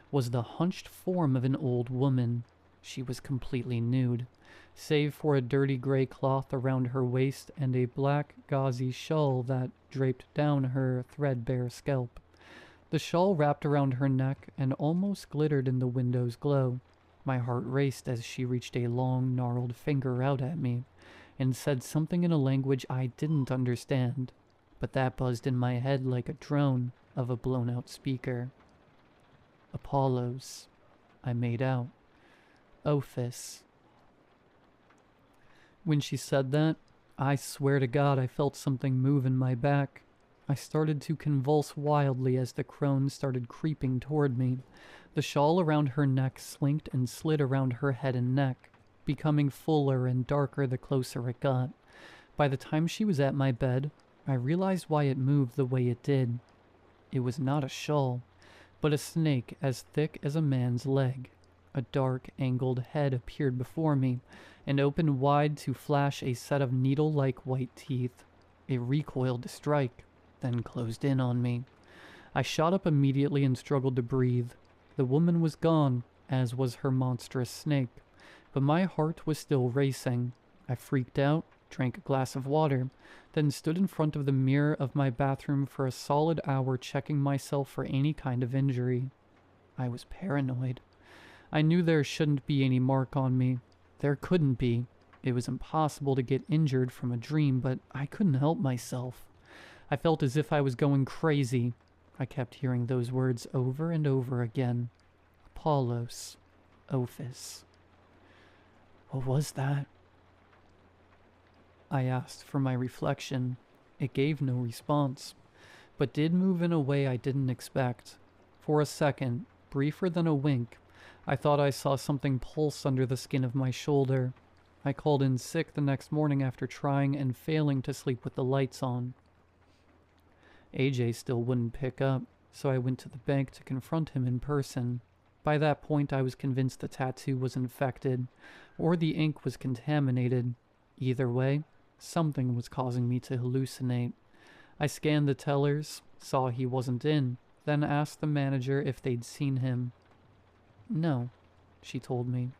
was the hunched form of an old woman. She was completely nude, save for a dirty gray cloth around her waist and a black gauzy shawl that draped down her threadbare scalp. The shawl wrapped around her neck and almost glittered in the window's glow. My heart raced as she reached a long, gnarled finger out at me and said something in a language I didn't understand, but that buzzed in my head like a drone of a blown-out speaker. Apollos, I made out. Ophis. When she said that, I swear to God I felt something move in my back. I started to convulse wildly as the crone started creeping toward me. The shawl around her neck slinked and slid around her head and neck, becoming fuller and darker the closer it got. By the time she was at my bed, I realized why it moved the way it did. It was not a shawl, but a snake as thick as a man's leg. A dark, angled head appeared before me and opened wide to flash a set of needle-like white teeth. It recoiled to strike, then closed in on me. I shot up immediately and struggled to breathe. The woman was gone, as was her monstrous snake, but my heart was still racing. I freaked out, drank a glass of water, then stood in front of the mirror of my bathroom for a solid hour checking myself for any kind of injury. I was paranoid. I knew there shouldn't be any mark on me. There couldn't be. It was impossible to get injured from a dream, but I couldn't help myself. I felt as if I was going crazy. I kept hearing those words over and over again. Apollos. Ophis. What was that? I asked for my reflection. It gave no response, but did move in a way I didn't expect. For a second, briefer than a wink, I thought I saw something pulse under the skin of my shoulder. I called in sick the next morning after trying and failing to sleep with the lights on. AJ still wouldn't pick up, so I went to the bank to confront him in person. By that point, I was convinced the tattoo was infected, or the ink was contaminated. Either way, something was causing me to hallucinate. I scanned the tellers, saw he wasn't in, then asked the manager if they'd seen him. No, she told me.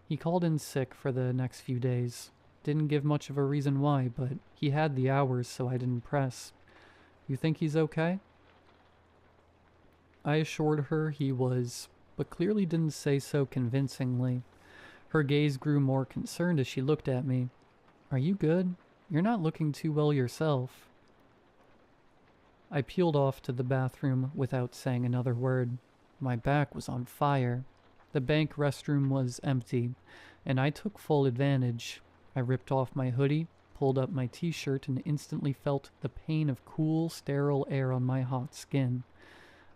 He called in sick for the next few days. Didn't give much of a reason why, but he had the hours, so I didn't press. You think he's okay? I assured her he was, but clearly didn't say so convincingly. Her gaze grew more concerned as she looked at me. Are you good? You're not looking too well yourself. I peeled off to the bathroom without saying another word. My back was on fire. The bank restroom was empty, and I took full advantage. I ripped off my hoodie, pulled up my t-shirt, and instantly felt the pain of cool, sterile air on my hot skin.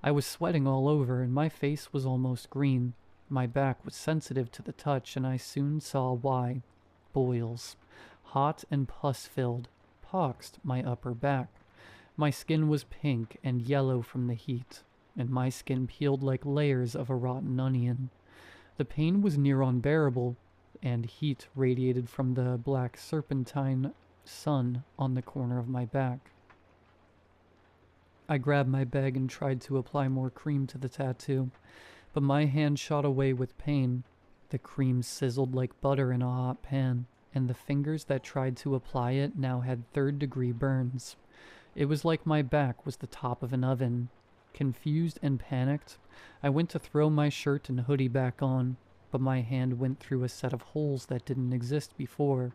I was sweating all over, and my face was almost green. My back was sensitive to the touch, and I soon saw why. Boils. Hot and pus-filled, poxed my upper back. My skin was pink and yellow from the heat, and my skin peeled like layers of a rotten onion. The pain was near unbearable. and heat radiated from the black serpentine sun on the corner of my back. I grabbed my bag and tried to apply more cream to the tattoo, but my hand shot away with pain. The cream sizzled like butter in a hot pan, and the fingers that tried to apply it now had third-degree burns. It was like my back was the top of an oven. Confused and panicked, I went to throw my shirt and hoodie back on, but my hand went through a set of holes that didn't exist before.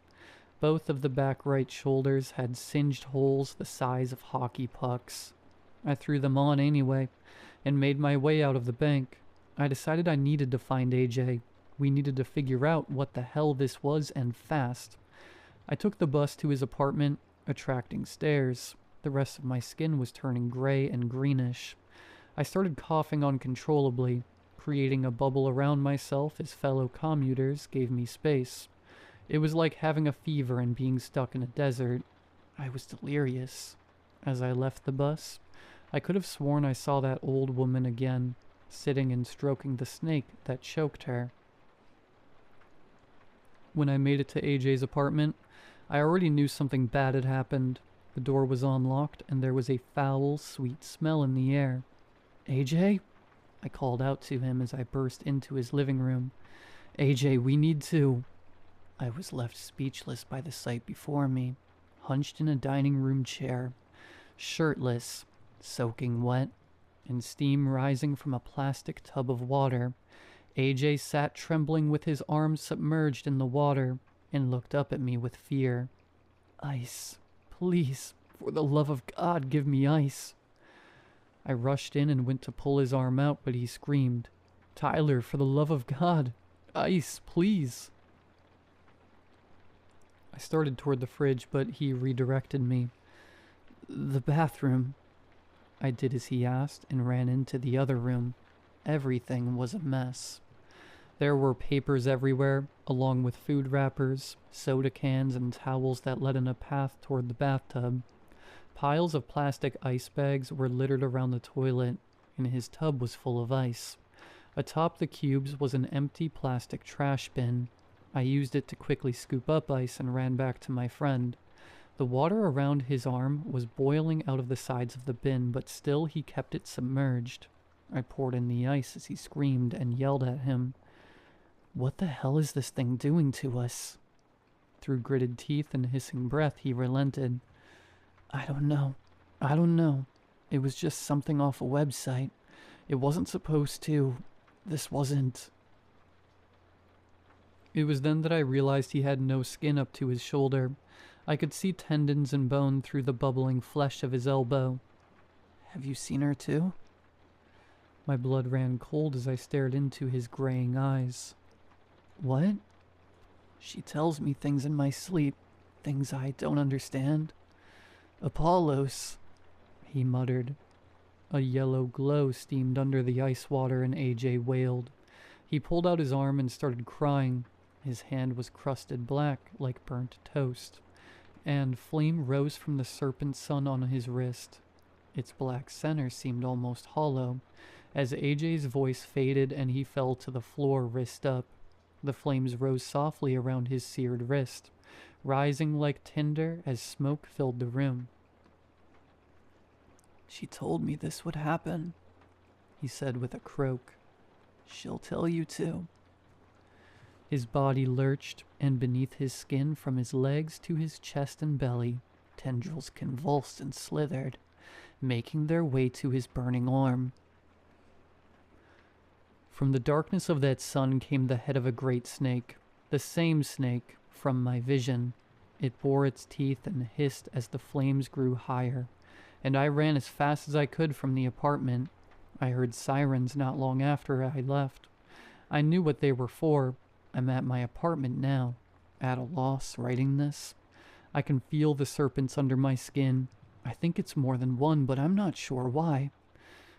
Both of the back right shoulders had singed holes the size of hockey pucks. I threw them on anyway, and made my way out of the bank. I decided I needed to find AJ. We needed to figure out what the hell this was, and fast. I took the bus to his apartment, attracting stares. The rest of my skin was turning gray and greenish. I started coughing uncontrollably, creating a bubble around myself as fellow commuters gave me space. It was like having a fever and being stuck in a desert. I was delirious. As I left the bus, I could have sworn I saw that old woman again, sitting and stroking the snake that choked her. When I made it to AJ's apartment, I already knew something bad had happened. The door was unlocked, and there was a foul, sweet smell in the air. AJ? I called out to him as I burst into his living room. AJ, we need to... I was left speechless by the sight before me, hunched in a dining room chair, shirtless, soaking wet, and steam rising from a plastic tub of water. AJ sat trembling with his arms submerged in the water and looked up at me with fear. Ice. Please, for the love of God, give me ice. I rushed in and went to pull his arm out, but he screamed, Tyler, for the love of God, ice, please. I started toward the fridge, but he redirected me. The bathroom. I did as he asked and ran into the other room. Everything was a mess. There were papers everywhere, along with food wrappers, soda cans, and towels that led in a path toward the bathtub. Piles of plastic ice bags were littered around the toilet, and his tub was full of ice. Atop the cubes was an empty plastic trash bin. I used it to quickly scoop up ice and ran back to my friend. The water around his arm was boiling out of the sides of the bin, but still he kept it submerged. I poured in the ice as he screamed and yelled at him. What the hell is this thing doing to us? Through gritted teeth and hissing breath, he relented. I don't know. It was just something off a website. It wasn't supposed to. This wasn't... It was then that I realized he had no skin up to his shoulder. I could see tendons and bone through the bubbling flesh of his elbow. Have you seen her too? My blood ran cold as I stared into his graying eyes. What? She tells me things in my sleep, things I don't understand. Apollos, he muttered. A yellow glow steamed under the ice water and AJ wailed. He pulled out his arm and started crying. His hand was crusted black like burnt toast, and flame rose from the serpent sun on his wrist. Its black center seemed almost hollow. As AJ's voice faded and he fell to the floor wrist up, the flames rose softly around his seared wrist, rising like tinder as smoke filled the room. She told me this would happen, he said with a croak. She'll tell you too. His body lurched, and beneath his skin from his legs to his chest and belly, tendrils convulsed and slithered, making their way to his burning arm. From the darkness of that sun came the head of a great snake, the same snake from my vision. It bore its teeth and hissed as the flames grew higher, and I ran as fast as I could from the apartment. I heard sirens not long after I left. I knew what they were for. I'm at my apartment now, at a loss writing this. I can feel the serpents under my skin. I think it's more than one, but I'm not sure why.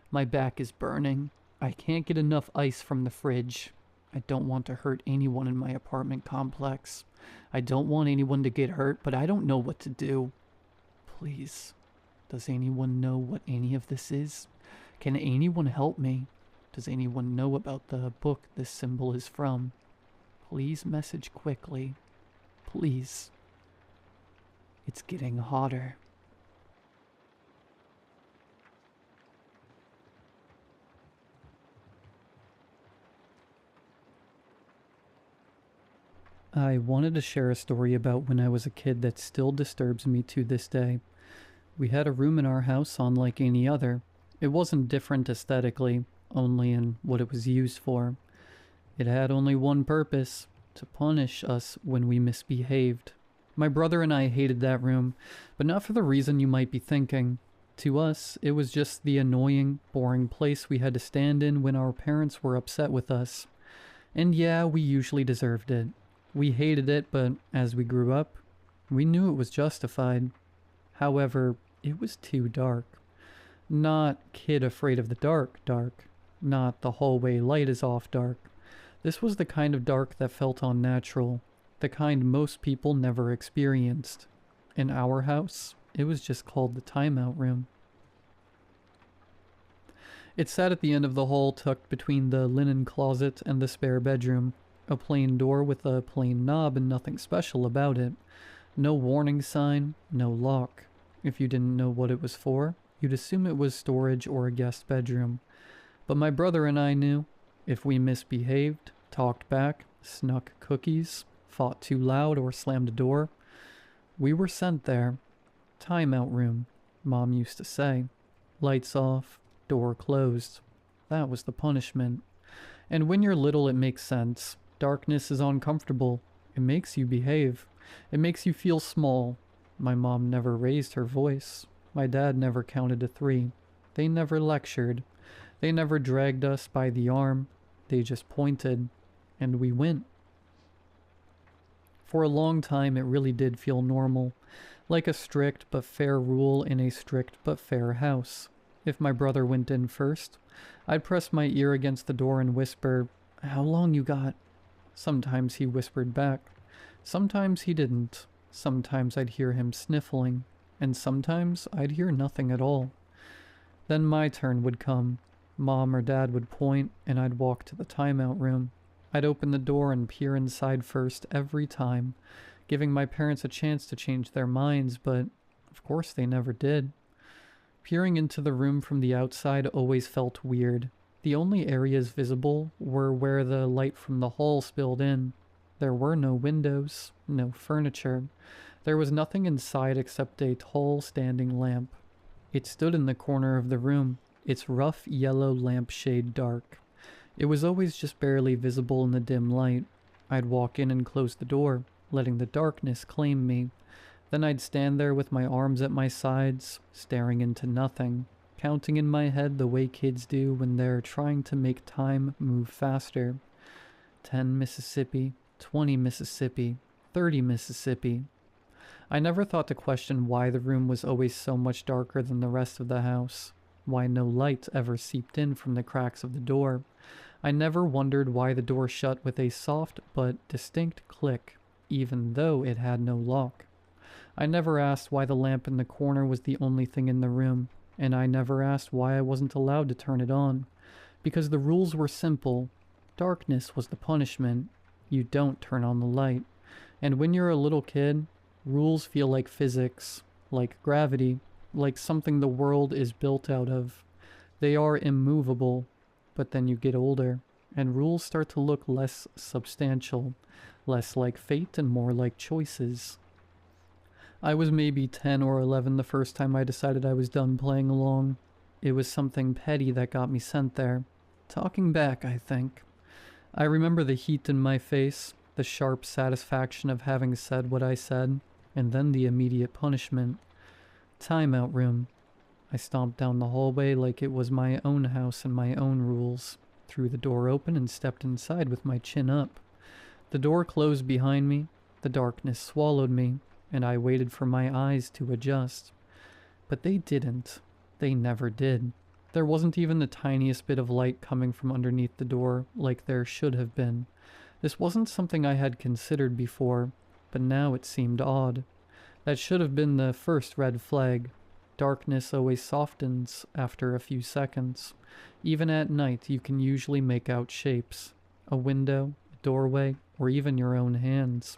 My back is burning. I can't get enough ice from the fridge. I don't want to hurt anyone in my apartment complex. I don't want anyone to get hurt, but I don't know what to do. Please, does anyone know what any of this is? Can anyone help me? Does anyone know about the book this symbol is from? Please message quickly. Please. It's getting hotter. I wanted to share a story about when I was a kid that still disturbs me to this day. We had a room in our house unlike any other. It wasn't different aesthetically, only in what it was used for. It had only one purpose, to punish us when we misbehaved. My brother and I hated that room, but not for the reason you might be thinking. To us, it was just the annoying, boring place we had to stand in when our parents were upset with us. And yeah, we usually deserved it. We hated it, but as we grew up, we knew it was justified. However, it was too dark. Not kid afraid of the dark, dark. Not the hallway light is off dark. This was the kind of dark that felt unnatural, the kind most people never experienced. In our house, it was just called the timeout room. It sat at the end of the hall tucked between the linen closet and the spare bedroom. A plain door with a plain knob and nothing special about it. No warning sign, no lock. If you didn't know what it was for, you'd assume it was storage or a guest bedroom. But my brother and I knew. If we misbehaved, talked back, snuck cookies, fought too loud, or slammed a door, we were sent there. Timeout room, Mom used to say. Lights off, door closed. That was the punishment. And when you're little, it makes sense. Darkness is uncomfortable. It makes you behave. It makes you feel small. My mom never raised her voice. My dad never counted to 3. They never lectured. They never dragged us by the arm. They just pointed, and we went. For a long time, it really did feel normal, like a strict but fair rule in a strict but fair house. If my brother went in first, I'd press my ear against the door and whisper, "How long you got?" Sometimes he whispered back. Sometimes he didn't. Sometimes I'd hear him sniffling, and sometimes I'd hear nothing at all. Then my turn would come. Mom or Dad would point, and I'd walk to the timeout room. I'd open the door and peer inside first every time, giving my parents a chance to change their minds, but of course they never did. Peering into the room from the outside always felt weird. The only areas visible were where the light from the hall spilled in. There were no windows, no furniture. There was nothing inside except a tall standing lamp. It stood in the corner of the room, its rough yellow lampshade dark. It was always just barely visible in the dim light. I'd walk in and close the door, letting the darkness claim me. Then I'd stand there with my arms at my sides, staring into nothing, counting in my head the way kids do when they're trying to make time move faster. 10 Mississippi, 20 Mississippi, 30 Mississippi. I never thought to question why the room was always so much darker than the rest of the house, why no light ever seeped in from the cracks of the door. I never wondered why the door shut with a soft but distinct click, even though it had no lock. I never asked why the lamp in the corner was the only thing in the room, and I never asked why I wasn't allowed to turn it on. Because the rules were simple. Darkness was the punishment. You don't turn on the light. And when you're a little kid, rules feel like physics, like gravity, like something the world is built out of. They are immovable, but then you get older, and rules start to look less substantial, less like fate and more like choices. I was maybe 10 or 11 the first time I decided I was done playing along. It was something petty that got me sent there. Talking back, I think. I remember the heat in my face, the sharp satisfaction of having said what I said, and then the immediate punishment. Timeout room. I stomped down the hallway like it was my own house and my own rules, threw the door open and stepped inside with my chin up. The door closed behind me, the darkness swallowed me, and I waited for my eyes to adjust. But they didn't. They never did. There wasn't even the tiniest bit of light coming from underneath the door like there should have been. This wasn't something I had considered before, but now it seemed odd. That should have been the first red flag. Darkness always softens after a few seconds. Even at night you can usually make out shapes. A window, a doorway, or even your own hands.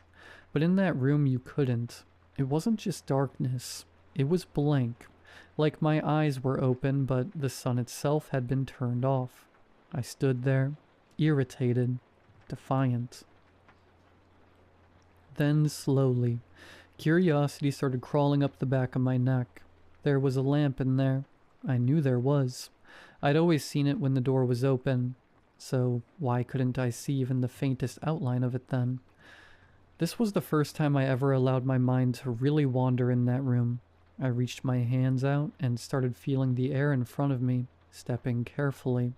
But in that room you couldn't. It wasn't just darkness. It was blank. Like my eyes were open, but the sun itself had been turned off. I stood there, irritated, defiant. Then, slowly, curiosity started crawling up the back of my neck. There was a lamp in there. I knew there was. I'd always seen it when the door was open, so why couldn't I see even the faintest outline of it then? This was the first time I ever allowed my mind to really wander in that room. I reached my hands out and started feeling the air in front of me, stepping carefully.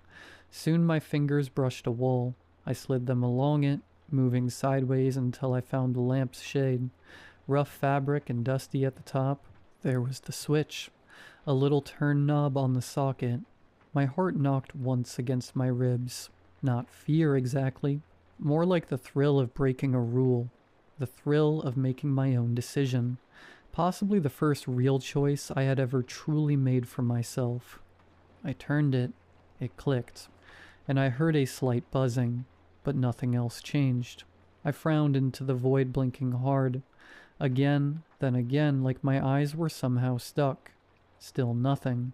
Soon my fingers brushed a wall. I slid them along it, moving sideways until I found the lamp's shade. Rough fabric and dusty at the top. There was the switch. A little turn knob on the socket. My heart knocked once against my ribs. Not fear exactly. More like the thrill of breaking a rule. The thrill of making my own decision. Possibly the first real choice I had ever truly made for myself. I turned it. It clicked. And I heard a slight buzzing. But nothing else changed. I frowned into the void, blinking hard. Again, then again, like my eyes were somehow stuck. Still nothing.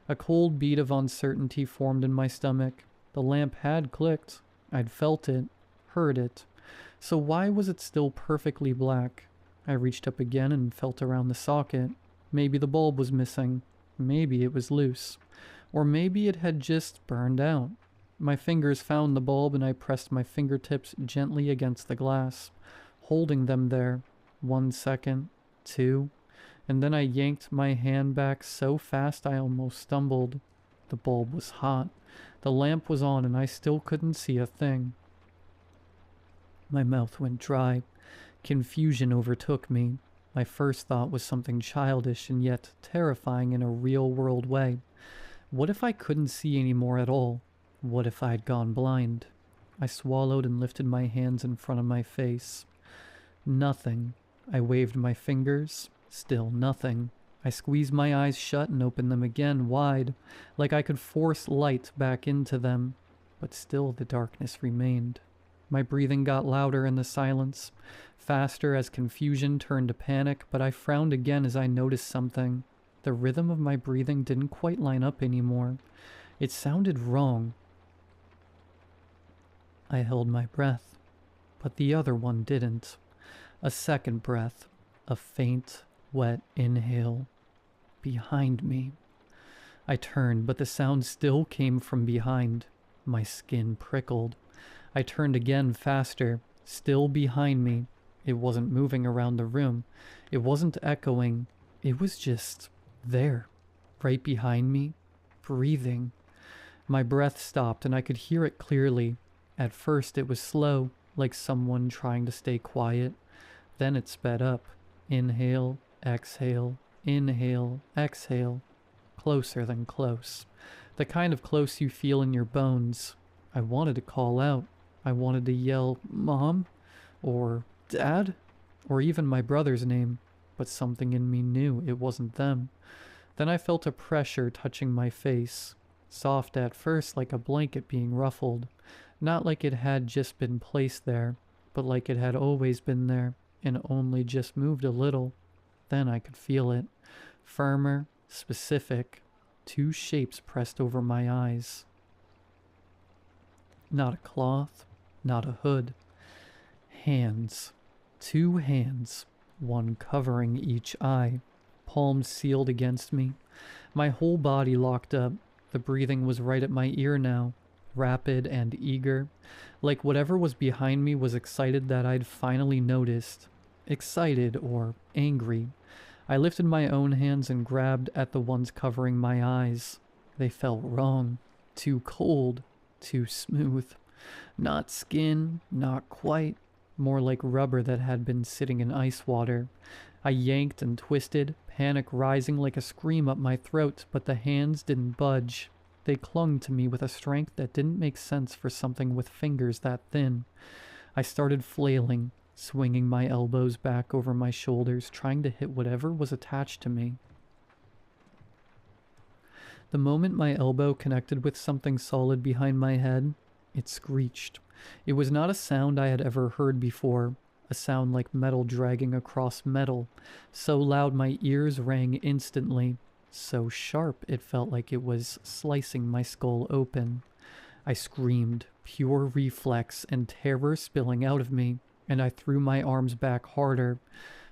A cold beat of uncertainty formed in my stomach. The lamp had clicked. I'd felt it, heard it. So why was it still perfectly black? I reached up again and felt around the socket. Maybe the bulb was missing. Maybe it was loose. Or maybe it had just burned out. My fingers found the bulb and I pressed my fingertips gently against the glass, holding them there. 1 second, 2, and then I yanked my hand back so fast I almost stumbled. The bulb was hot. The lamp was on and I still couldn't see a thing. My mouth went dry. Confusion overtook me. My first thought was something childish and yet terrifying in a real-world way. What if I couldn't see anymore at all? What if I'd gone blind? I swallowed and lifted my hands in front of my face. Nothing. I waved my fingers. Still nothing. I squeezed my eyes shut and opened them again wide, like I could force light back into them. But still the darkness remained. My breathing got louder in the silence, faster as confusion turned to panic, but I frowned again as I noticed something. The rhythm of my breathing didn't quite line up anymore. It sounded wrong. I held my breath, but the other one didn't. A second breath, a faint, wet inhale. Behind me. I turned, but the sound still came from behind. My skin prickled. I turned again faster, still behind me. It wasn't moving around the room. It wasn't echoing. It was just there, right behind me, breathing. My breath stopped and I could hear it clearly. At first it was slow, like someone trying to stay quiet. Then it sped up. Inhale, exhale, inhale, exhale. Closer than close. The kind of close you feel in your bones. I wanted to call out. I wanted to yell, Mom? Or Dad? Or even my brother's name. But something in me knew it wasn't them. Then I felt a pressure touching my face. Soft at first, like a blanket being ruffled. Not like it had just been placed there, but like it had always been there, and only just moved a little. Then I could feel it. Firmer, specific. 2 shapes pressed over my eyes. Not a cloth, not a hood. Hands. 2 hands, one covering each eye. Palms sealed against me. My whole body locked up. The breathing was right at my ear now. Rapid and eager, like whatever was behind me was excited that I'd finally noticed. Excited or angry. I lifted my own hands and grabbed at the ones covering my eyes. They felt wrong. Too cold. Too smooth. Not skin, not quite. More like rubber that had been sitting in ice water. I yanked and twisted, panic rising like a scream up my throat, but the hands didn't budge. They clung to me with a strength that didn't make sense for something with fingers that thin. I started flailing, swinging my elbows back over my shoulders, trying to hit whatever was attached to me. The moment my elbow connected with something solid behind my head, it screeched. It was not a sound I had ever heard before, a sound like metal dragging across metal, so loud my ears rang instantly, so sharp it felt like it was slicing my skull open. I screamed, pure reflex and terror spilling out of me, and I threw my arms back harder,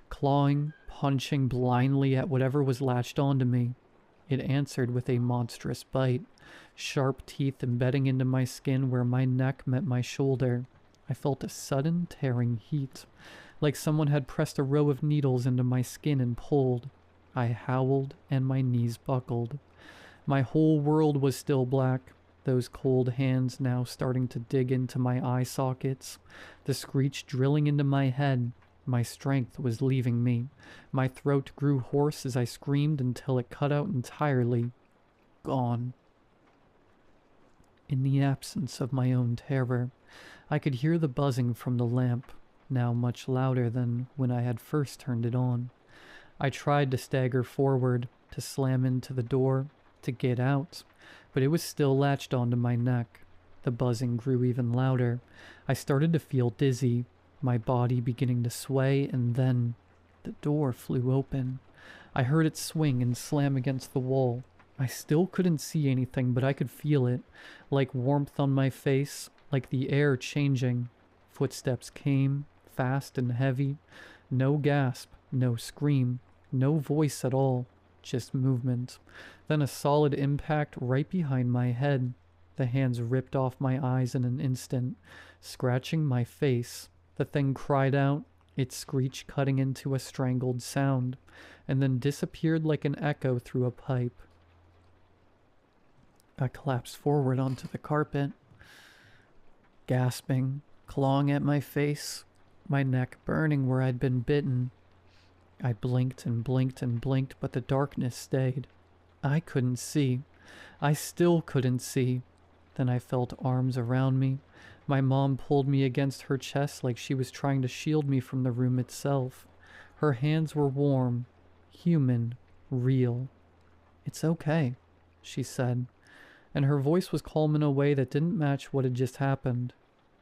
clawing, punching blindly at whatever was latched onto me. It answered with a monstrous bite, sharp teeth embedding into my skin where my neck met my shoulder. I felt a sudden tearing heat, like someone had pressed a row of needles into my skin and pulled. I howled and my knees buckled. My whole world was still black, those cold hands now starting to dig into my eye sockets, the screech drilling into my head. My strength was leaving me. My throat grew hoarse as I screamed until it cut out entirely. Gone. In the absence of my own terror, I could hear the buzzing from the lamp, now much louder than when I had first turned it on. I tried to stagger forward, to slam into the door, to get out, but it was still latched onto my neck. The buzzing grew even louder. I started to feel dizzy, my body beginning to sway, and then the door flew open. I heard it swing and slam against the wall. I still couldn't see anything, but I could feel it, like warmth on my face, like the air changing. Footsteps came, fast and heavy. No gasp, no scream, no voice at all, just movement. Then a solid impact right behind my head. The hands ripped off my eyes in an instant, scratching my face. The thing cried out, its screech cutting into a strangled sound, and then disappeared like an echo through a pipe. I collapsed forward onto the carpet, gasping, clawing at my face, my neck burning where I'd been bitten. I blinked and blinked and blinked, but the darkness stayed. I couldn't see. I still couldn't see. Then I felt arms around me. My mom pulled me against her chest like she was trying to shield me from the room itself. Her hands were warm, human, real. "It's okay," she said, and her voice was calm in a way that didn't match what had just happened.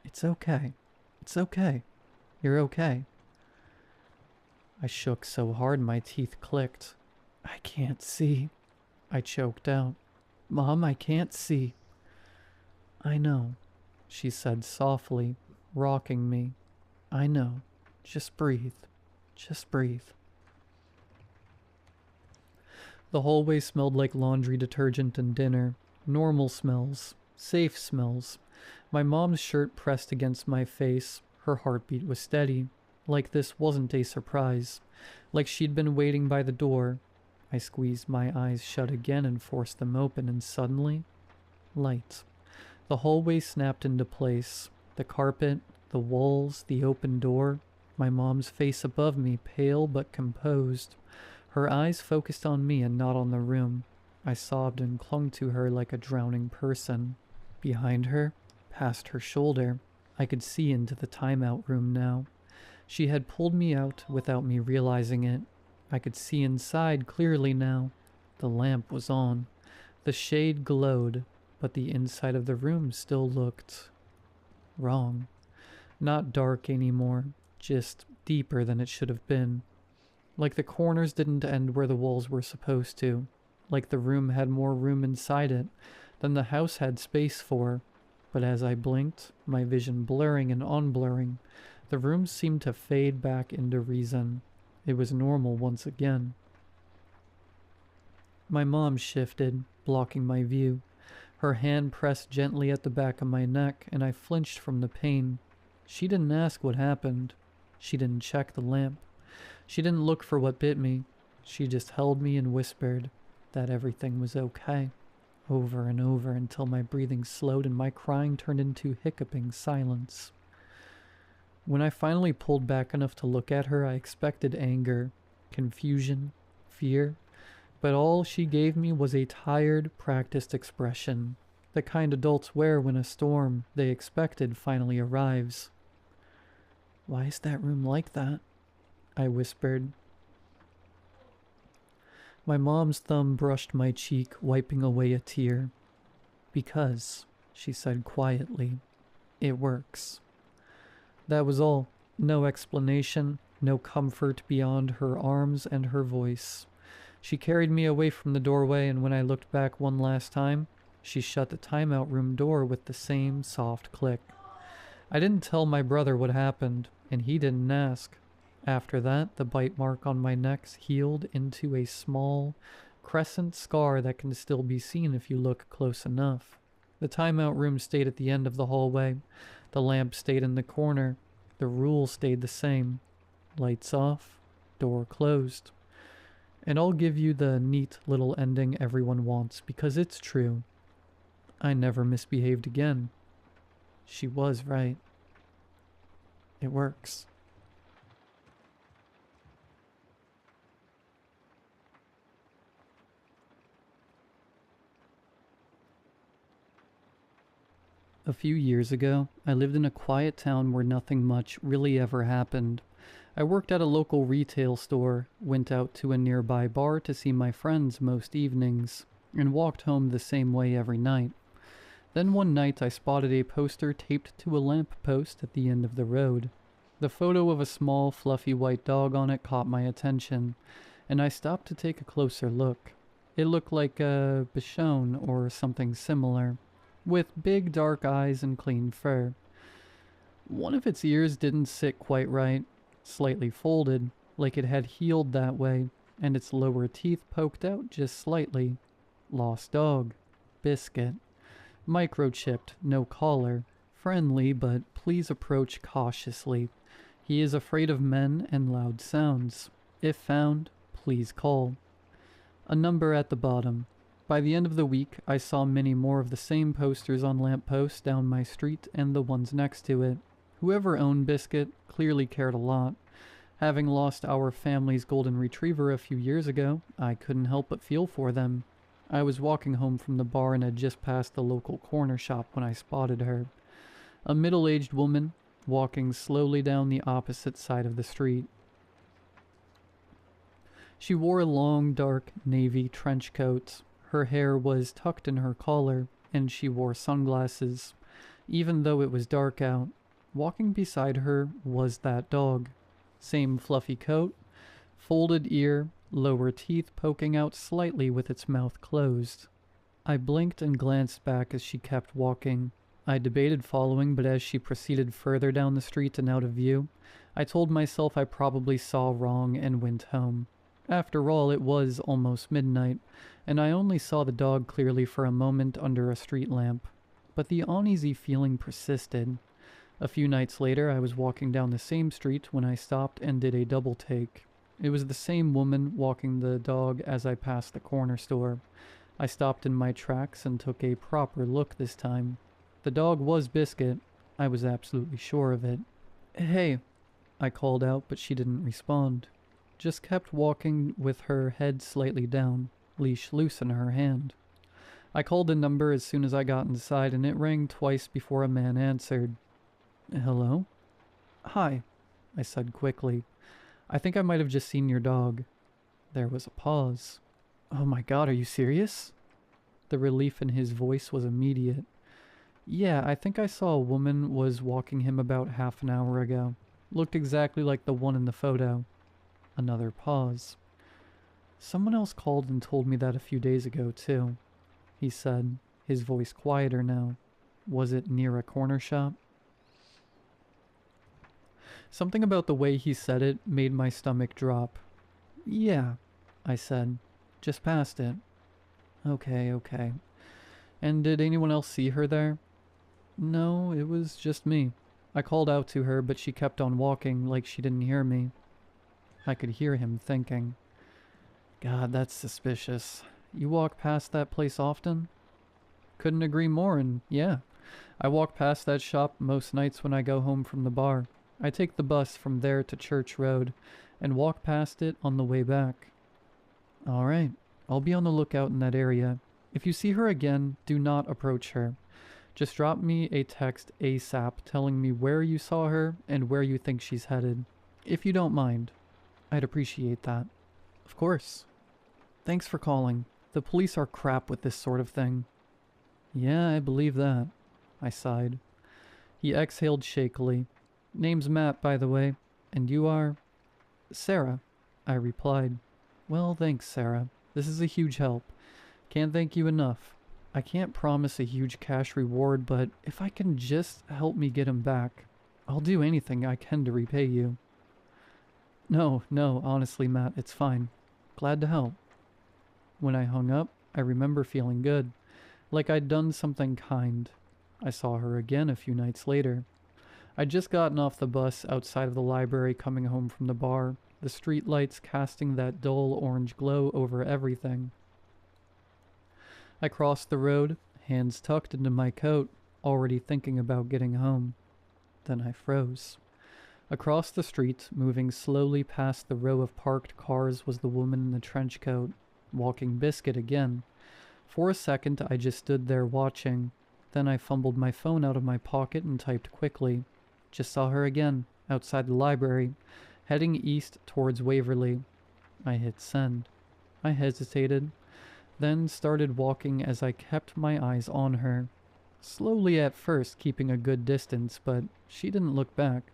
"It's okay. It's okay. You're okay." I shook so hard my teeth clicked. "I can't see," I choked out. "Mom, I can't see." "I know," she said softly, rocking me. "I know. Just breathe. Just breathe." The hallway smelled like laundry detergent and dinner. Normal smells. Safe smells. My mom's shirt pressed against my face. Her heartbeat was steady. Like this wasn't a surprise. Like she'd been waiting by the door. I squeezed my eyes shut again and forced them open, and suddenly, light. The hallway snapped into place. The carpet, the walls, the open door. My mom's face above me, pale but composed. Her eyes focused on me and not on the room. I sobbed and clung to her like a drowning person. Behind her, past her shoulder, I could see into the timeout room now. She had pulled me out without me realizing it. I could see inside clearly now. The lamp was on. The shade glowed, but the inside of the room still looked wrong. Not dark anymore, just deeper than it should have been. Like the corners didn't end where the walls were supposed to. Like the room had more room inside it than the house had space for. But as I blinked, my vision blurring and unblurring, the room seemed to fade back into reason. It was normal once again. My mom shifted, blocking my view. Her hand pressed gently at the back of my neck, and I flinched from the pain. She didn't ask what happened. She didn't check the lamp. She didn't look for what bit me. She just held me and whispered that everything was okay, over and over until my breathing slowed and my crying turned into hiccuping silence. When I finally pulled back enough to look at her, I expected anger, confusion, fear, but all she gave me was a tired, practiced expression, the kind adults wear when a storm they expected finally arrives. "Why is that room like that?" I whispered. My mom's thumb brushed my cheek, wiping away a tear. "Because," she said quietly, It works. That was all. No explanation, no comfort beyond her arms and her voice. She carried me away from the doorway, and when I looked back one last time, she shut the timeout room door with the same soft click. I didn't tell my brother what happened, and he didn't ask. After that, the bite mark on my neck healed into a small crescent scar that can still be seen if you look close enough. The timeout room stayed at the end of the hallway. The lamp stayed in the corner. The rule stayed the same. Lights off, door closed. And I'll give you the neat little ending everyone wants, because it's true. I never misbehaved again. She was right. It works. A few years ago, I lived in a quiet town where nothing much really ever happened. I worked at a local retail store, went out to a nearby bar to see my friends most evenings, and walked home the same way every night. Then one night I spotted a poster taped to a lamp post at the end of the road. The photo of a small, fluffy white dog on it caught my attention, and I stopped to take a closer look. It looked like a Bichon or something similar, with big dark eyes and clean fur. One of its ears didn't sit quite right, slightly folded, like it had healed that way, and its lower teeth poked out just slightly. Lost dog. Biscuit. Microchipped, no collar. Friendly, but please approach cautiously. He is afraid of men and loud sounds. If found, please call. A number at the bottom. By the end of the week, I saw many more of the same posters on lampposts down my street and the ones next to it. Whoever owned Biscuit clearly cared a lot. Having lost our family's golden retriever a few years ago, I couldn't help but feel for them. I was walking home from the bar and had just passed the local corner shop when I spotted her. A middle-aged woman, walking slowly down the opposite side of the street. She wore a long, dark navy trench coat. Her hair was tucked in her collar, and she wore sunglasses. Even though it was dark out, walking beside her was that dog. Same fluffy coat, folded ear, lower teeth poking out slightly with its mouth closed. I blinked and glanced back as she kept walking. I debated following, but as she proceeded further down the street and out of view, I told myself I probably saw wrong and went home. After all, it was almost midnight, and I only saw the dog clearly for a moment under a street lamp. But the uneasy feeling persisted. A few nights later, I was walking down the same street when I stopped and did a double take. It was the same woman walking the dog as I passed the corner store. I stopped in my tracks and took a proper look this time. The dog was Biscuit. I was absolutely sure of it. "Hey," I called out, but she didn't respond. Just kept walking with her head slightly down, leash loose in her hand. I called the number as soon as I got inside, and it rang twice before a man answered. "Hello?" "Hi," I said quickly. "I think I might have just seen your dog." There was a pause. "Oh my God, are you serious?" The relief in his voice was immediate. "Yeah, I think I saw a woman was walking him about half an hour ago. Looked exactly like the one in the photo." Another pause. "Someone else called and told me that a few days ago, too," he said, his voice quieter now. "Was it near a corner shop?" Something about the way he said it made my stomach drop. "Yeah," I said. "Just past it." Okay. "And did anyone else see her there?" "No, it was just me. I called out to her, but she kept on walking like she didn't hear me." I could hear him thinking. "God, that's suspicious. You walk past that place often?" "Couldn't agree more, and yeah. I walk past that shop most nights when I go home from the bar. I take the bus from there to Church Road and walk past it on the way back." "All right. I'll be on the lookout in that area. If you see her again, do not approach her. Just drop me a text ASAP telling me where you saw her and where you think she's headed. If you don't mind. I'd appreciate that." "Of course. Thanks for calling. The police are crap with this sort of thing." "Yeah, I believe that." I sighed. He exhaled shakily. Name's Matt, by the way. And you are? Sarah, I replied. Well, thanks, Sarah. This is a huge help. Can't thank you enough. I can't promise a huge cash reward, but if I can just help me get him back, I'll do anything I can to repay you. No, honestly, Matt, it's fine. Glad to help. When I hung up, I remember feeling good, like I'd done something kind. I saw her again a few nights later. I'd just gotten off the bus outside of the library coming home from the bar, the street lights casting that dull orange glow over everything. I crossed the road, hands tucked into my coat, already thinking about getting home. Then I froze. Across the street, moving slowly past the row of parked cars, was the woman in the trench coat, walking Biscuit again. For a second, I just stood there watching. Then I fumbled my phone out of my pocket and typed quickly. Just saw her again, outside the library, heading east towards Waverly. I hit send. I hesitated, then started walking as I kept my eyes on her. Slowly at first, keeping a good distance, but she didn't look back.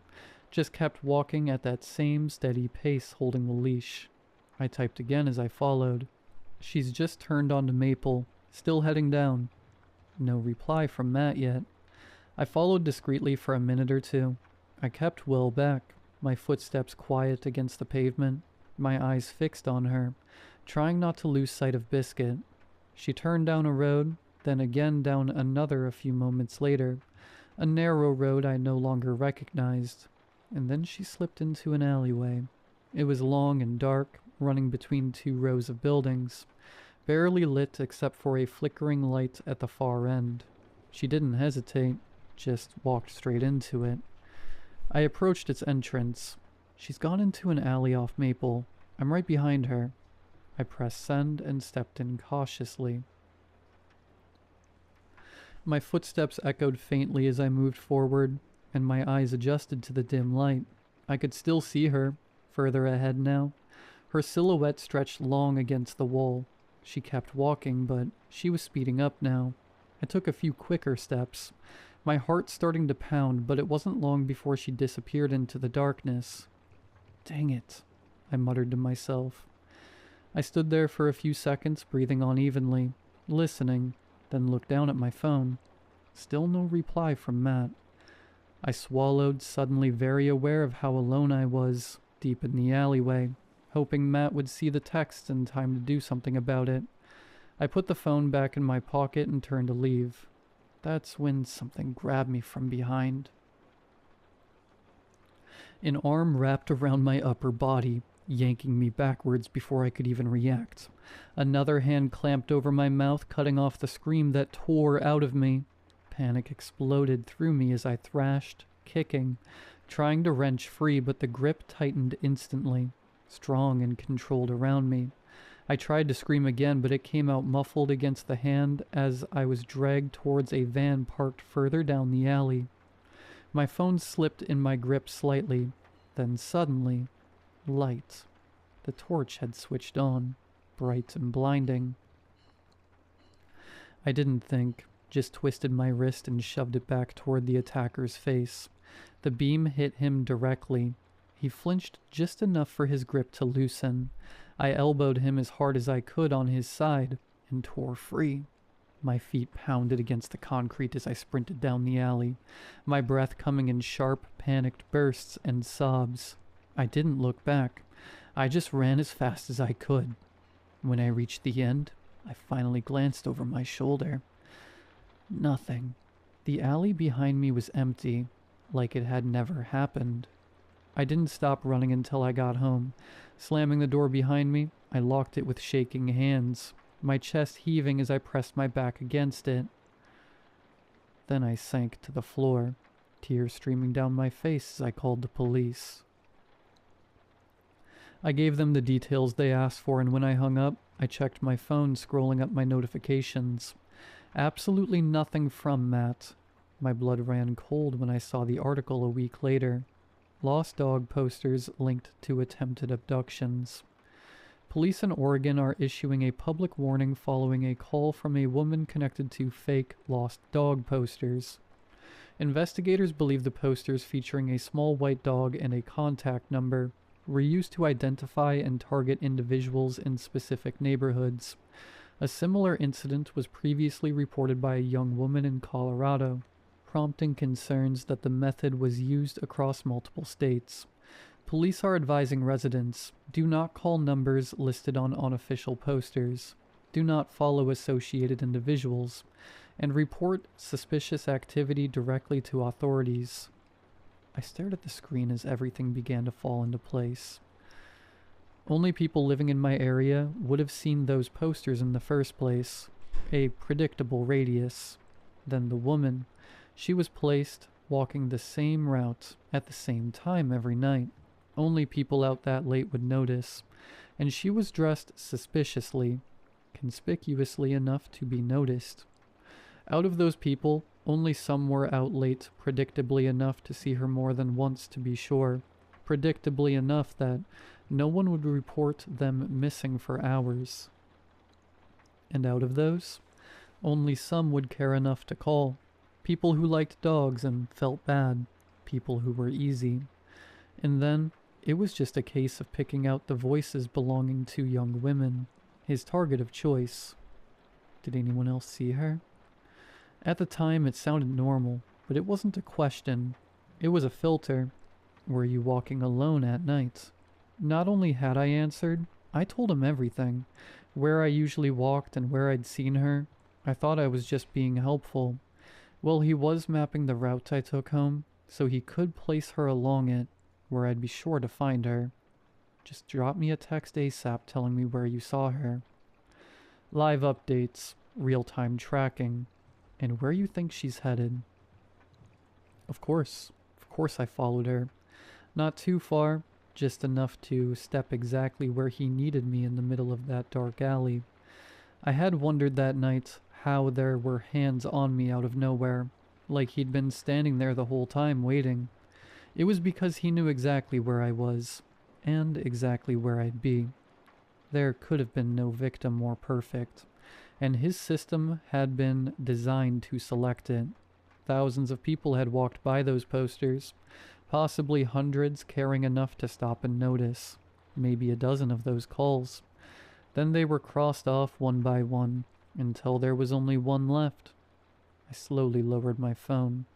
Just kept walking at that same steady pace, holding the leash. I typed again as I followed. She's just turned onto Maple, still heading down. No reply from Matt yet. I followed discreetly for a minute or two. I kept well back, my footsteps quiet against the pavement, my eyes fixed on her, trying not to lose sight of Biscuit. She turned down a road, then again down another a few moments later, a narrow road I no longer recognized, and then she slipped into an alleyway. It was long and dark, running between two rows of buildings, barely lit except for a flickering light at the far end. She didn't hesitate, just walked straight into it. I approached its entrance. She's gone into an alley off Maple. I'm right behind her. I pressed send and stepped in cautiously. My footsteps echoed faintly as I moved forward, and my eyes adjusted to the dim light. I could still see her, further ahead now. Her silhouette stretched long against the wall. She kept walking, but she was speeding up now. I took a few quicker steps, my heart starting to pound, but it wasn't long before she disappeared into the darkness. Dang it, I muttered to myself. I stood there for a few seconds, breathing unevenly, listening, then looked down at my phone. Still no reply from Matt. I swallowed, suddenly very aware of how alone I was, deep in the alleyway, hoping Matt would see the text in time to do something about it. I put the phone back in my pocket and turned to leave. That's when something grabbed me from behind. An arm wrapped around my upper body, yanking me backwards before I could even react. Another hand clamped over my mouth, cutting off the scream that tore out of me. Panic exploded through me as I thrashed, kicking, trying to wrench free, but the grip tightened instantly, strong and controlled around me. I tried to scream again, but it came out muffled against the hand as I was dragged towards a van parked further down the alley. My phone slipped in my grip slightly, then suddenly, light. The torch had switched on, bright and blinding. I didn't think, just twisted my wrist and shoved it back toward the attacker's face. The beam hit him directly. He flinched just enough for his grip to loosen. I elbowed him as hard as I could on his side and tore free. My feet pounded against the concrete as I sprinted down the alley, my breath coming in sharp, panicked bursts and sobs. I didn't look back. I just ran as fast as I could. When I reached the end, I finally glanced over my shoulder. Nothing. The alley behind me was empty, like it had never happened. I didn't stop running until I got home. Slamming the door behind me, I locked it with shaking hands, my chest heaving as I pressed my back against it. Then I sank to the floor, tears streaming down my face as I called the police. I gave them the details they asked for, and when I hung up, I checked my phone, scrolling up my notifications. Absolutely nothing from Matt. My blood ran cold when I saw the article a week later. Lost dog posters linked to attempted abductions. Police in Oregon are issuing a public warning following a call from a woman connected to fake lost dog posters. Investigators believe the posters featuring a small white dog and a contact number were used to identify and target individuals in specific neighborhoods. A similar incident was previously reported by a young woman in Colorado, prompting concerns that the method was used across multiple states. Police are advising residents, do not call numbers listed on unofficial posters, do not follow associated individuals, and report suspicious activity directly to authorities. I stared at the screen as everything began to fall into place. Only people living in my area would have seen those posters in the first place, a predictable radius. Then the woman, she was placed walking the same route at the same time every night. Only people out that late would notice, and she was dressed suspiciously, conspicuously enough to be noticed. Out of those people, only some were out late predictably enough to see her more than once to be sure, predictably enough that no one would report them missing for hours. And out of those, only some would care enough to call. People who liked dogs and felt bad, people who were easy. And then, it was just a case of picking out the voices belonging to young women, his target of choice. Did anyone else see her? At the time, it sounded normal, but it wasn't a question. It was a filter. Were you walking alone at night? Not only had I answered, I told him everything. Where I usually walked and where I'd seen her. I thought I was just being helpful. Well, he was mapping the route I took home, so he could place her along it, where I'd be sure to find her. Just drop me a text ASAP telling me where you saw her. Live updates, real-time tracking, and where you think she's headed. Of course I followed her. Not too far, just enough to step exactly where he needed me in the middle of that dark alley. I had wondered that night how there were hands on me out of nowhere, like he'd been standing there the whole time waiting. It was because he knew exactly where I was, and exactly where I'd be. There could have been no victim more perfect, and his system had been designed to select it. Thousands of people had walked by those posters, possibly hundreds caring enough to stop and notice, maybe a dozen of those calls. Then they were crossed off one by one, until there was only one left. I slowly lowered my phone,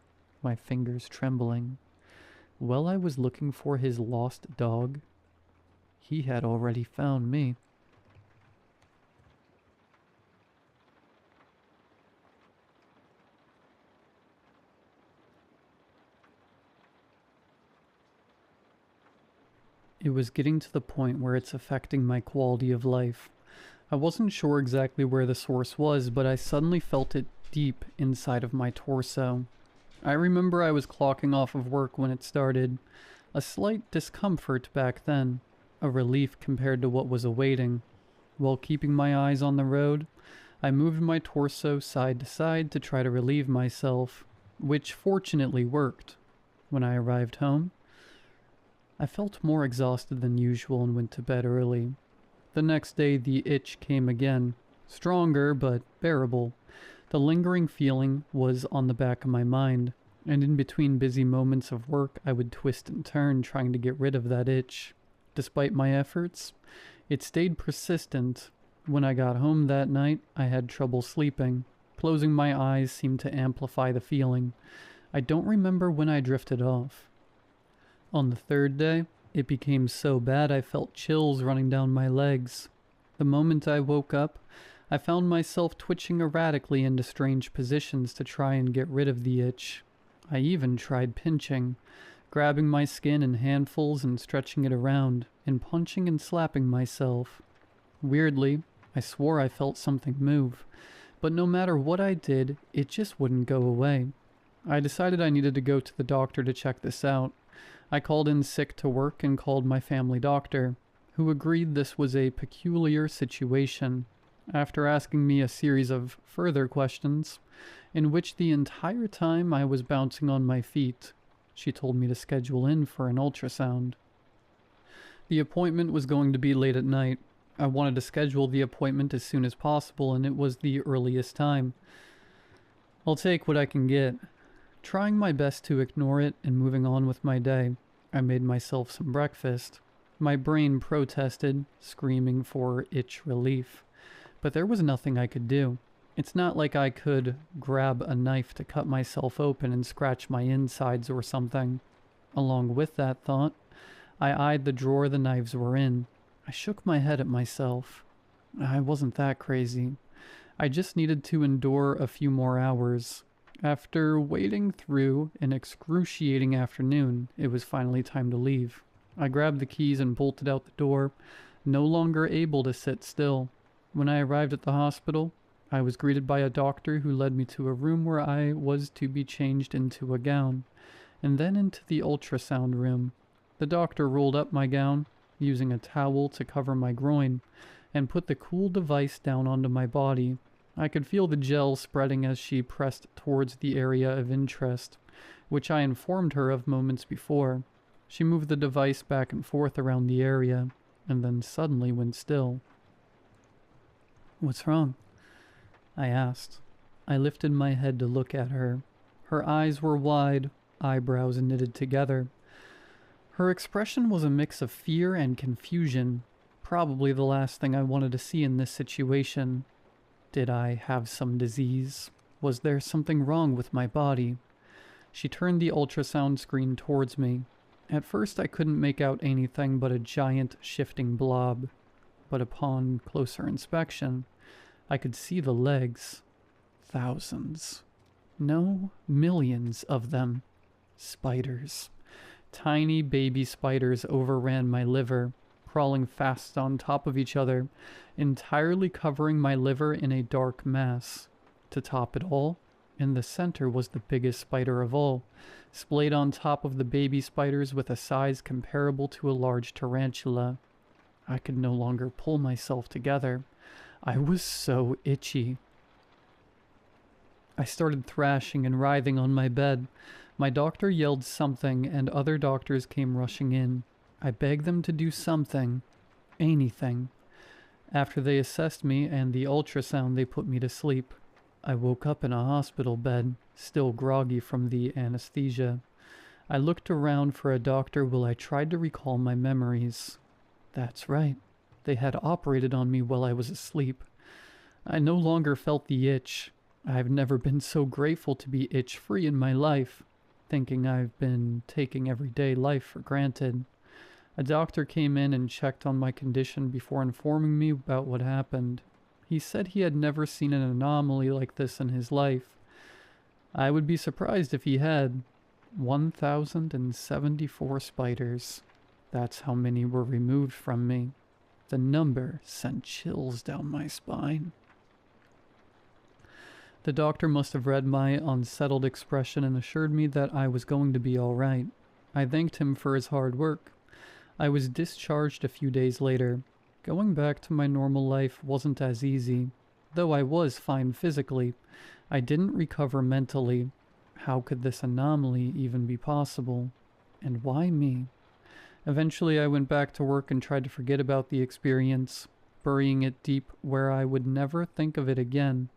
my fingers trembling. While I was looking for his lost dog, he had already found me. It was getting to the point where it's affecting my quality of life. I wasn't sure exactly where the source was, but I suddenly felt it deep inside of my torso. I remember I was clocking off of work when it started. A slight discomfort back then, a relief compared to what was awaiting. While keeping my eyes on the road, I moved my torso side to side to try to relieve myself, which fortunately worked. When I arrived home, I felt more exhausted than usual and went to bed early. The next day the itch came again, stronger but bearable. The lingering feeling was on the back of my mind, and in between busy moments of work I would twist and turn trying to get rid of that itch. Despite my efforts, it stayed persistent. When I got home that night, I had trouble sleeping. Closing my eyes seemed to amplify the feeling. I don't remember when I drifted off. On the third day, it became so bad I felt chills running down my legs. The moment I woke up, I found myself twitching erratically into strange positions to try and get rid of the itch. I even tried pinching, grabbing my skin in handfuls and stretching it around, and punching and slapping myself. Weirdly, I swore I felt something move, but no matter what I did, it just wouldn't go away. I decided I needed to go to the doctor to check this out. I called in sick to work and called my family doctor, who agreed this was a peculiar situation. After asking me a series of further questions, in which the entire time I was bouncing on my feet, she told me to schedule in for an ultrasound. The appointment was going to be late at night. I wanted to schedule the appointment as soon as possible, and it was the earliest time. I'll take what I can get. Trying my best to ignore it and moving on with my day, I made myself some breakfast. My brain protested, screaming for itch relief. But there was nothing I could do. It's not like I could grab a knife to cut myself open and scratch my insides or something. Along with that thought, I eyed the drawer the knives were in. I shook my head at myself. I wasn't that crazy. I just needed to endure a few more hours. After waiting through an excruciating afternoon, it was finally time to leave. I grabbed the keys and bolted out the door, no longer able to sit still. When I arrived at the hospital, I was greeted by a doctor who led me to a room where I was to be changed into a gown, and then into the ultrasound room. The doctor rolled up my gown, using a towel to cover my groin, and put the cool device down onto my body. I could feel the gel spreading as she pressed towards the area of interest, which I informed her of moments before. She moved the device back and forth around the area, and then suddenly went still. "What's wrong?" I asked. I lifted my head to look at her. Her eyes were wide, eyebrows knitted together. Her expression was a mix of fear and confusion, probably the last thing I wanted to see in this situation. Did I have some disease? Was there something wrong with my body? She turned the ultrasound screen towards me. At first I couldn't make out anything but a giant shifting blob, but upon closer inspection, I could see the legs. Thousands. No, millions of them. Spiders. Tiny baby spiders overran my liver, crawling fast on top of each other, entirely covering my liver in a dark mass. To top it all, in the center was the biggest spider of all, splayed on top of the baby spiders with a size comparable to a large tarantula. I could no longer pull myself together. I was so itchy. I started thrashing and writhing on my bed. My doctor yelled something, and other doctors came rushing in. I begged them to do something. Anything. After they assessed me and the ultrasound, they put me to sleep. I woke up in a hospital bed, still groggy from the anesthesia. I looked around for a doctor while I tried to recall my memories. That's right. They had operated on me while I was asleep. I no longer felt the itch. I've never been so grateful to be itch-free in my life, thinking I've been taking everyday life for granted. A doctor came in and checked on my condition before informing me about what happened. He said he had never seen an anomaly like this in his life. I would be surprised if he had. 1,074 spiders. That's how many were removed from me. The number sent chills down my spine. The doctor must have read my unsettled expression and assured me that I was going to be all right. I thanked him for his hard work. I was discharged a few days later. Going back to my normal life wasn't as easy. Though I was fine physically, I didn't recover mentally. How could this anomaly even be possible? And why me? Eventually I went back to work and tried to forget about the experience, burying it deep where I would never think of it again.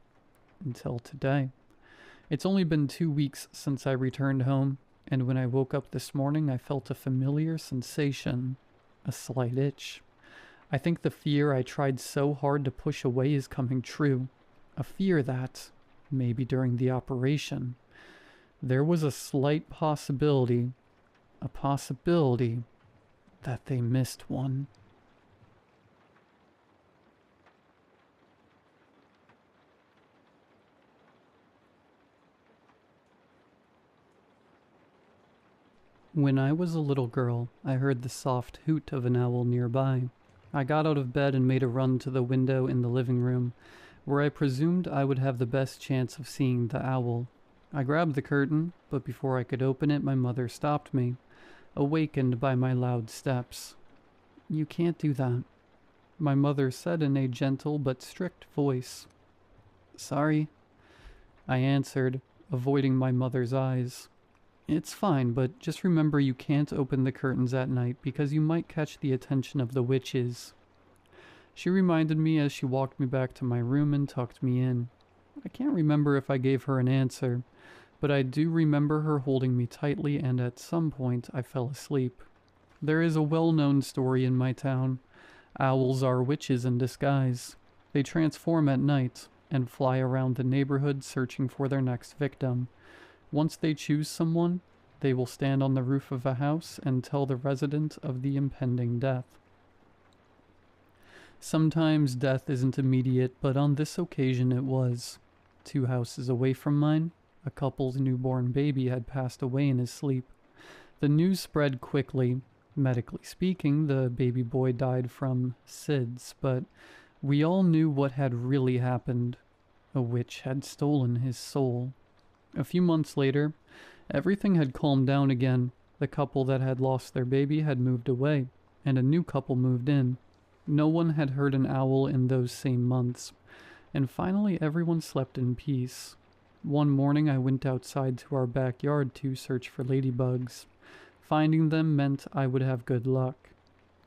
Until today. It's only been 2 weeks since I returned home, and when I woke up this morning I felt a familiar sensation, a slight itch. I think the fear I tried so hard to push away is coming true. A fear that, maybe during the operation, there was a slight possibility, that they missed one. When I was a little girl, I heard the soft hoot of an owl nearby. I got out of bed and made a run to the window in the living room, where I presumed I would have the best chance of seeing the owl. I grabbed the curtain, but before I could open it, my mother stopped me, awakened by my loud steps. "You can't do that," my mother said in a gentle but strict voice. "Sorry," I answered, avoiding my mother's eyes. "It's fine, but just remember you can't open the curtains at night because you might catch the attention of the witches." She reminded me as she walked me back to my room and tucked me in. I can't remember if I gave her an answer, but I do remember her holding me tightly, and at some point I fell asleep. There is a well-known story in my town. Owls are witches in disguise. They transform at night and fly around the neighborhood searching for their next victim. Once they choose someone, they will stand on the roof of a house and tell the resident of the impending death. Sometimes death isn't immediate, but on this occasion it was. 2 houses away from mine, a couple's newborn baby had passed away in his sleep. The news spread quickly. Medically speaking, the baby boy died from SIDS, but we all knew what had really happened. A witch had stolen his soul. A few months later, everything had calmed down again. The couple that had lost their baby had moved away, and a new couple moved in. No one had heard an owl in those same months, and finally everyone slept in peace. One morning I went outside to our backyard to search for ladybugs. Finding them meant I would have good luck.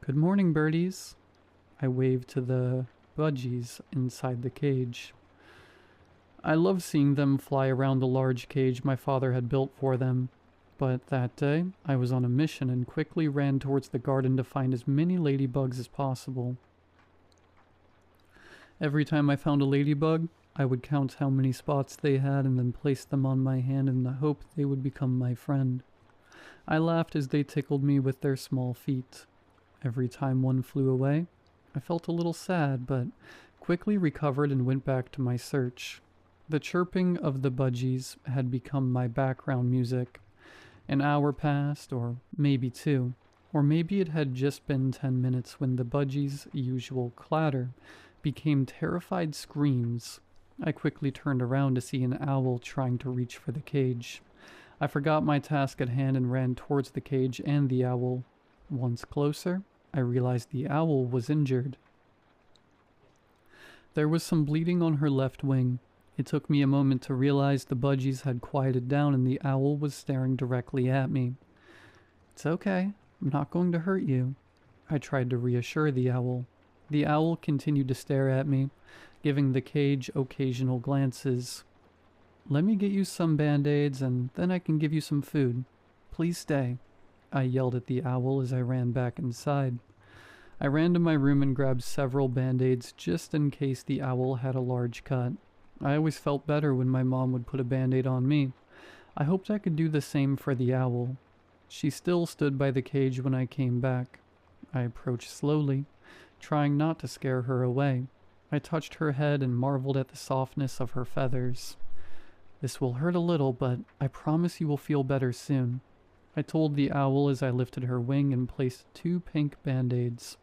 "Good morning, birdies." I waved to the budgies inside the cage. I loved seeing them fly around the large cage my father had built for them. But that day, I was on a mission and quickly ran towards the garden to find as many ladybugs as possible. Every time I found a ladybug, I would count how many spots they had and then place them on my hand in the hope they would become my friend. I laughed as they tickled me with their small feet. Every time one flew away, I felt a little sad, but quickly recovered and went back to my search. The chirping of the budgies had become my background music. An hour passed, or maybe 2, or maybe it had just been 10 minutes when the budgies' usual clatter became terrified screams. I quickly turned around to see an owl trying to reach for the cage. I forgot my task at hand and ran towards the cage and the owl. Once closer, I realized the owl was injured. There was some bleeding on her left wing. It took me a moment to realize the budgies had quieted down and the owl was staring directly at me. "It's okay. I'm not going to hurt you." I tried to reassure the owl. The owl continued to stare at me, giving the cage occasional glances. "Let me get you some band-aids and then I can give you some food. Please stay," I yelled at the owl as I ran back inside. I ran to my room and grabbed several band-aids just in case the owl had a large cut. I always felt better when my mom would put a band-aid on me. I hoped I could do the same for the owl. She still stood by the cage when I came back. I approached slowly, trying not to scare her away. I touched her head and marveled at the softness of her feathers. "This will hurt a little, but I promise you will feel better soon," I told the owl as I lifted her wing and placed 2 pink band-aids.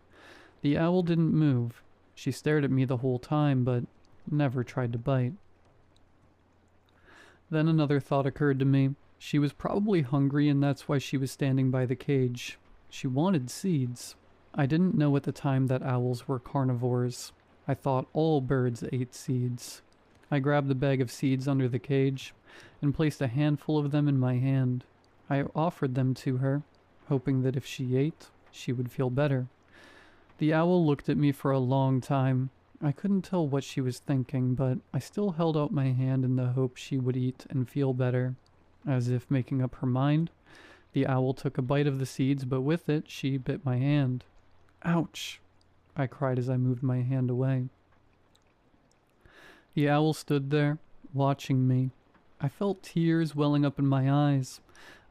The owl didn't move. She stared at me the whole time, but never tried to bite. Then another thought occurred to me. She was probably hungry and that's why she was standing by the cage. She wanted seeds. I didn't know at the time that owls were carnivores. I thought all birds ate seeds. I grabbed the bag of seeds under the cage and placed a handful of them in my hand. I offered them to her, hoping that if she ate, she would feel better. The owl looked at me for a long time. I couldn't tell what she was thinking, but I still held out my hand in the hope she would eat and feel better. As if making up her mind, the owl took a bite of the seeds, but with it, she bit my hand. "Ouch!" I cried as I moved my hand away. The owl stood there, watching me. I felt tears welling up in my eyes.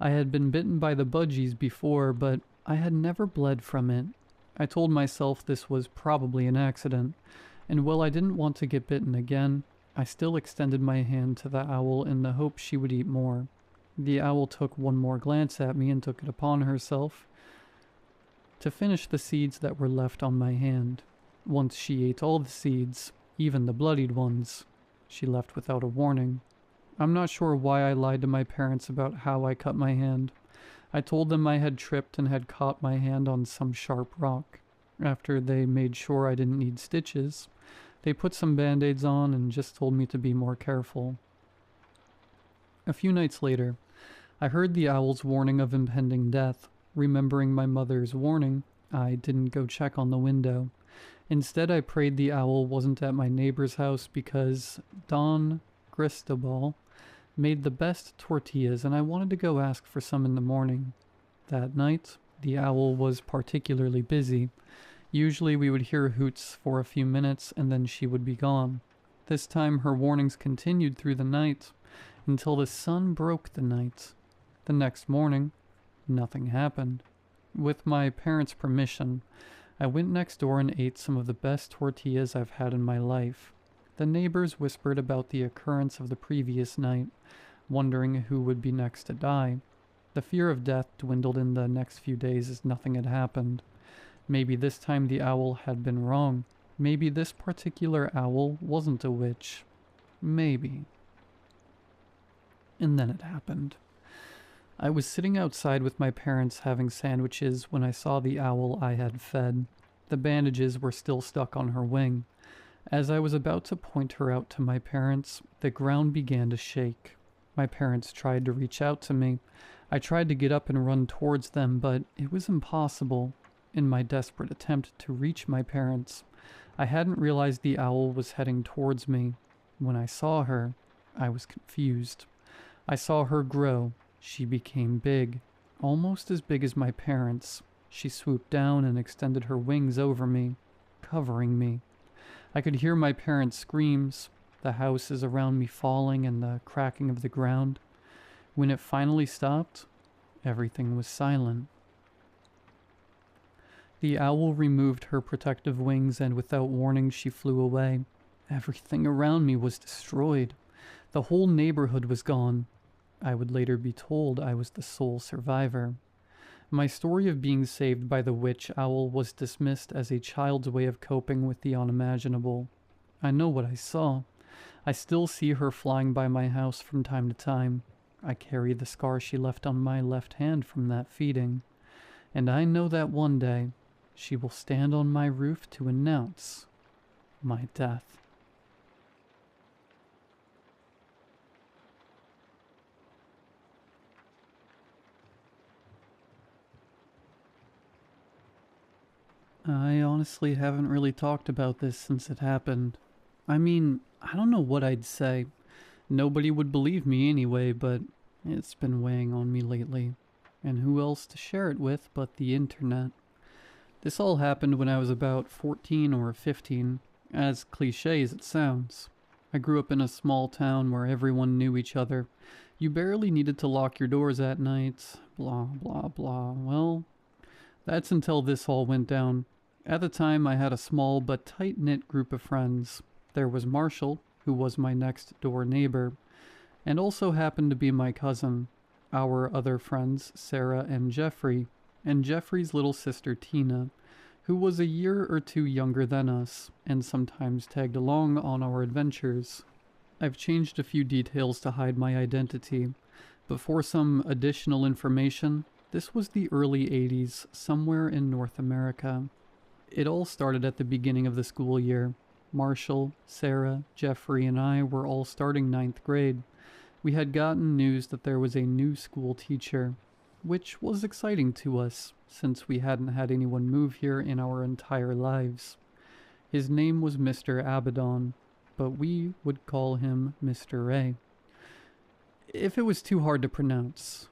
I had been bitten by the budgies before, but I had never bled from it. I told myself this was probably an accident, and while I didn't want to get bitten again, I still extended my hand to the owl in the hope she would eat more. The owl took one more glance at me and took it upon herself to finish the seeds that were left on my hand. Once she ate all the seeds, even the bloodied ones, she left without a warning. I'm not sure why I lied to my parents about how I cut my hand. I told them I had tripped and had caught my hand on some sharp rock. After they made sure I didn't need stitches, they put some band-aids on and just told me to be more careful. A few nights later, I heard the owl's warning of impending death. Remembering my mother's warning, I didn't go check on the window. Instead, I prayed the owl wasn't at my neighbor's house because Don Cristobal made the best tortillas, and I wanted to go ask for some in the morning. That night, the owl was particularly busy. Usually we would hear hoots for a few minutes and then she would be gone. This time her warnings continued through the night until the sun broke the night. The next morning, nothing happened. With my parents' permission, I went next door and ate some of the best tortillas I've had in my life. The neighbors whispered about the occurrence of the previous night, wondering who would be next to die. The fear of death dwindled in the next few days as nothing had happened. Maybe this time the owl had been wrong. Maybe this particular owl wasn't a witch. Maybe. And then it happened. I was sitting outside with my parents having sandwiches when I saw the owl I had fed. The bandages were still stuck on her wing. As I was about to point her out to my parents, the ground began to shake. My parents tried to reach out to me. I tried to get up and run towards them, but it was impossible. In my desperate attempt to reach my parents, I hadn't realized the owl was heading towards me. When I saw her, I was confused. I saw her grow. She became big, almost as big as my parents. She swooped down and extended her wings over me, covering me. I could hear my parents' screams, the houses around me falling and the cracking of the ground. When it finally stopped, everything was silent. The owl removed her protective wings and without warning she flew away. Everything around me was destroyed. The whole neighborhood was gone. I would later be told I was the sole survivor. My story of being saved by the witch owl was dismissed as a child's way of coping with the unimaginable. I know what I saw. I still see her flying by my house from time to time. I carry the scar she left on my left hand from that feeding. And I know that one day, she will stand on my roof to announce my death. I honestly haven't really talked about this since it happened. I mean, I don't know what I'd say. Nobody would believe me anyway, but it's been weighing on me lately. And who else to share it with but the internet? This all happened when I was about 14 or 15, as cliché as it sounds. I grew up in a small town where everyone knew each other. You barely needed to lock your doors at night, blah blah blah. Well, that's until this all went down. At the time, I had a small but tight-knit group of friends. There was Marshall, who was my next-door neighbor, and also happened to be my cousin. Our other friends, Sarah and Jeffrey's little sister Tina, who was a year or two younger than us, and sometimes tagged along on our adventures. I've changed a few details to hide my identity, but for some additional information, this was the early 80s, somewhere in North America. It all started at the beginning of the school year. Marshall, Sarah, Jeffrey, and I were all starting 9th grade. We had gotten news that there was a new school teacher, which was exciting to us, since we hadn't had anyone move here in our entire lives. His name was Mr. Abaddon, but we would call him Mr. A. If it was too hard to pronounce.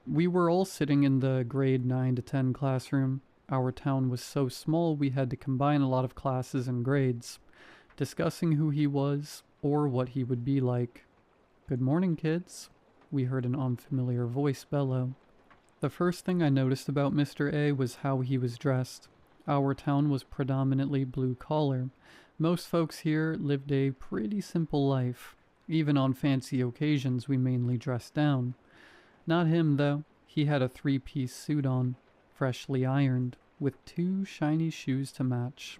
We were all sitting in the grade 9 to 10 classroom. Our town was so small we had to combine a lot of classes and grades, discussing who he was or what he would be like. "Good morning, kids," we heard an unfamiliar voice bellow. The first thing I noticed about Mr. A was how he was dressed. Our town was predominantly blue collar. Most folks here lived a pretty simple life. Even on fancy occasions we mainly dressed down. Not him, though. He had a 3-piece suit on, freshly ironed, with 2 shiny shoes to match.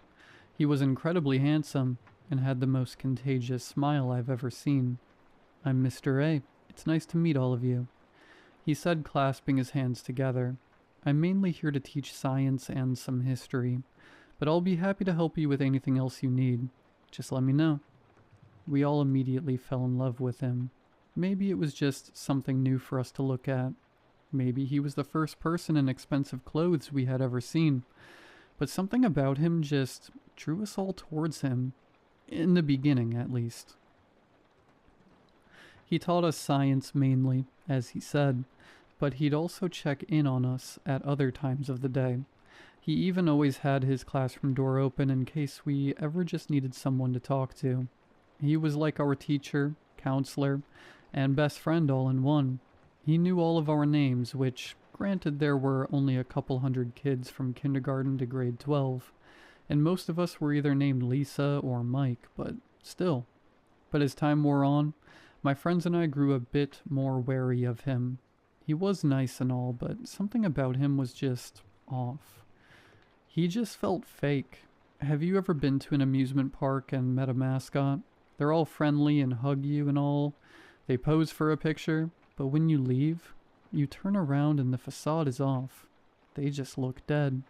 He was incredibly handsome, and had the most contagious smile I've ever seen. "I'm Mr. A. It's nice to meet all of you," he said, clasping his hands together. "I'm mainly here to teach science and some history, but I'll be happy to help you with anything else you need. Just let me know." We all immediately fell in love with him. Maybe it was just something new for us to look at. Maybe he was the first person in expensive clothes we had ever seen. But something about him just drew us all towards him. In the beginning, at least. He taught us science mainly, as he said, but he'd also check in on us at other times of the day. He even always had his classroom door open in case we ever just needed someone to talk to. He was like our teacher, counselor, and best friend all in one. He knew all of our names, which, granted, there were only a couple hundred kids from kindergarten to grade 12, and most of us were either named Lisa or Mike, but still. But as time wore on, my friends and I grew a bit more wary of him. He was nice and all, but something about him was just off. He just felt fake. Have you ever been to an amusement park and met a mascot? They're all friendly and hug you and all. They pose for a picture, but when you leave, you turn around and the facade is off. They just look dead.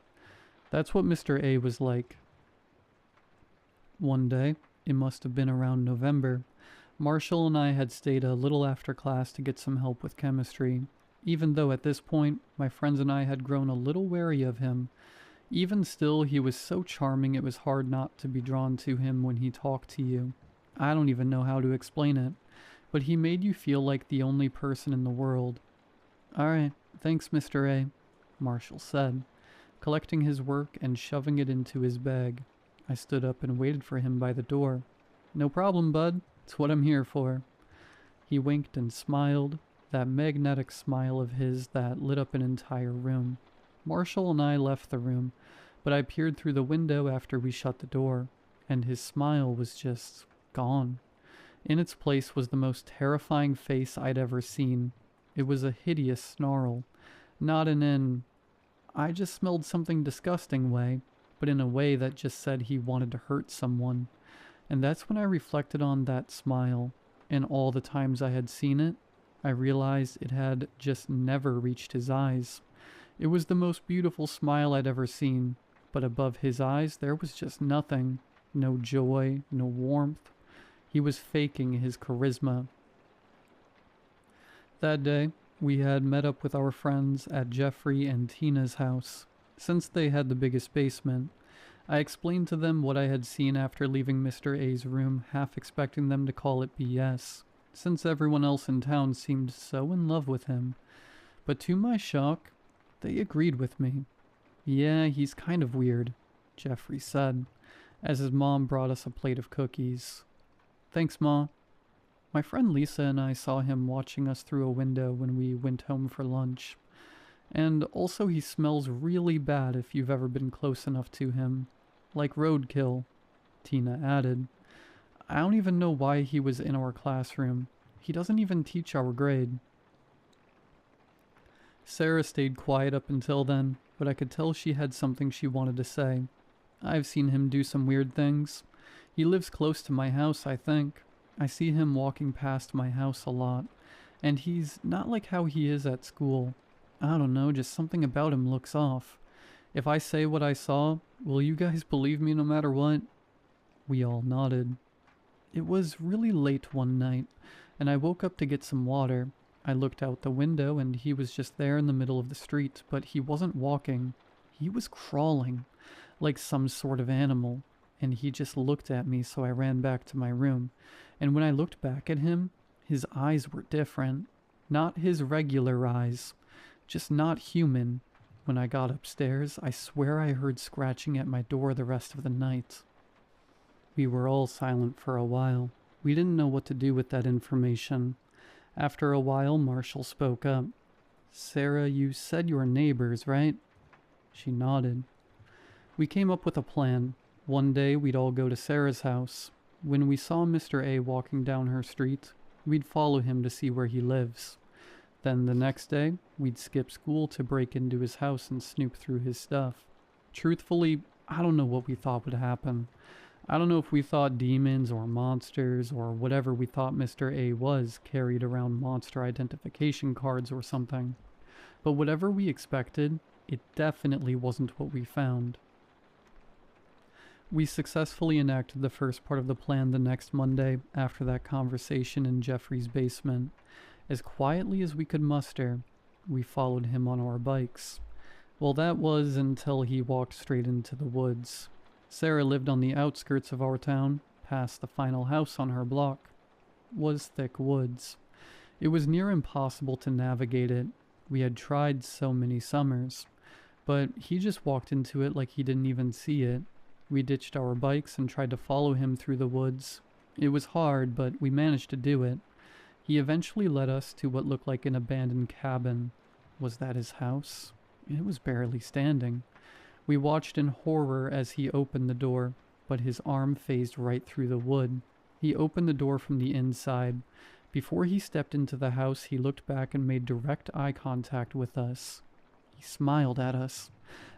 That's what Mr. A was like. One day, it must have been around November, Marshall and I had stayed a little after class to get some help with chemistry, even though at this point, my friends and I had grown a little wary of him. Even still, he was so charming it was hard not to be drawn to him when he talked to you. I don't even know how to explain it, but he made you feel like the only person in the world. "Alright, thanks, Mr. A," Marshall said, collecting his work and shoving it into his bag. I stood up and waited for him by the door. "No problem, bud. It's what I'm here for." He winked and smiled, that magnetic smile of his that lit up an entire room. Marshall and I left the room, but I peered through the window after we shut the door, and his smile was just gone. In its place was the most terrifying face I'd ever seen. It was a hideous snarl, not in an "I just smelled something disgusting" way, but in a way that just said he wanted to hurt someone. And that's when I reflected on that smile, and all the times I had seen it, I realized it had just never reached his eyes. It was the most beautiful smile I'd ever seen, but above his eyes there was just nothing. No joy, no warmth. He was faking his charisma. That day, we had met up with our friends at Jeffrey and Tina's house. Since they had the biggest basement, I explained to them what I had seen after leaving Mr. A's room, half expecting them to call it BS, since everyone else in town seemed so in love with him. But to my shock, they agreed with me. "Yeah, he's kind of weird," Jeffrey said, as his mom brought us a plate of cookies. "Thanks, Ma." My friend Lisa and I saw him watching us through a window when we went home for lunch. And also he smells really bad if you've ever been close enough to him. Like roadkill, Tina added. I don't even know why he was in our classroom. He doesn't even teach our grade. Sarah stayed quiet up until then, but I could tell she had something she wanted to say. I've seen him do some weird things. He lives close to my house, I think. I see him walking past my house a lot, and he's not like how he is at school. I don't know, just something about him looks off. If I say what I saw, will you guys believe me no matter what? We all nodded. It was really late one night, and I woke up to get some water. I looked out the window and he was just there in the middle of the street, but he wasn't walking. He was crawling, like some sort of animal, and he just looked at me, so I ran back to my room. And when I looked back at him, his eyes were different. Not his regular eyes, just not human. When I got upstairs, I swear I heard scratching at my door the rest of the night. We were all silent for a while. We didn't know what to do with that information. After a while, Marshall spoke up. "Sarah, you said you were neighbors, right?" She nodded. We came up with a plan. One day, we'd all go to Sarah's house. When we saw Mr. A walking down her street, we'd follow him to see where he lives. Then the next day, we'd skip school to break into his house and snoop through his stuff. Truthfully, I don't know what we thought would happen. I don't know if we thought demons or monsters or whatever we thought Mr. A was carried around monster identification cards or something. But whatever we expected, it definitely wasn't what we found. We successfully enacted the first part of the plan the next Monday after that conversation in Jeffrey's basement. As quietly as we could muster, we followed him on our bikes. Well, that was until he walked straight into the woods. Sarah lived on the outskirts of our town, past the final house on her block. Was thick woods. It was near impossible to navigate it. We had tried so many summers. But he just walked into it like he didn't even see it. We ditched our bikes and tried to follow him through the woods. It was hard, but we managed to do it. He eventually led us to what looked like an abandoned cabin. Was that his house? It was barely standing. We watched in horror as he opened the door, but his arm phased right through the wood. He opened the door from the inside. Before he stepped into the house, he looked back and made direct eye contact with us. He smiled at us.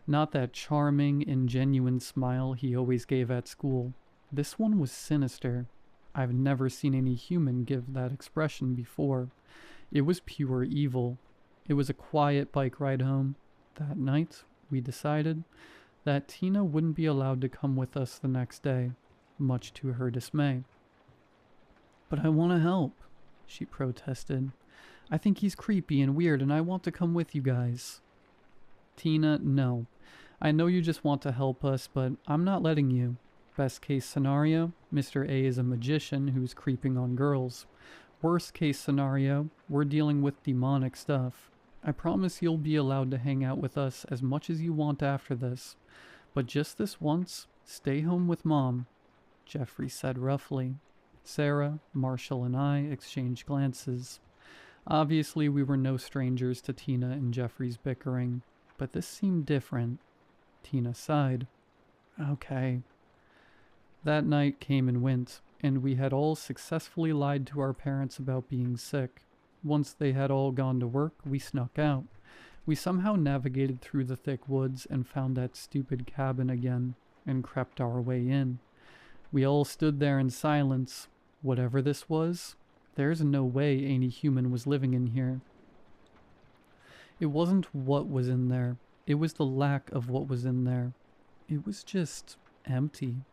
Not that charming and genuine smile he always gave at school. This one was sinister. I've never seen any human give that expression before. It was pure evil. It was a quiet bike ride home. That night, we decided that Tina wouldn't be allowed to come with us the next day, much to her dismay. "But I want to help," she protested. "I think he's creepy and weird and I want to come with you guys." "Tina, no. I know you just want to help us, but I'm not letting you. Best case scenario, Mr. A is a magician who's creeping on girls. Worst case scenario, we're dealing with demonic stuff. I promise you'll be allowed to hang out with us as much as you want after this. But just this once, stay home with Mom," Jeffrey said roughly. Sarah, Marshall, and I exchanged glances. Obviously, we were no strangers to Tina and Jeffrey's bickering, but this seemed different. Tina sighed. "Okay." That night came and went, and we had all successfully lied to our parents about being sick. Once they had all gone to work, we snuck out. We somehow navigated through the thick woods and found that stupid cabin again, and crept our way in. We all stood there in silence. Whatever this was, there's no way any human was living in here. It wasn't what was in there. It was the lack of what was in there. It was just empty.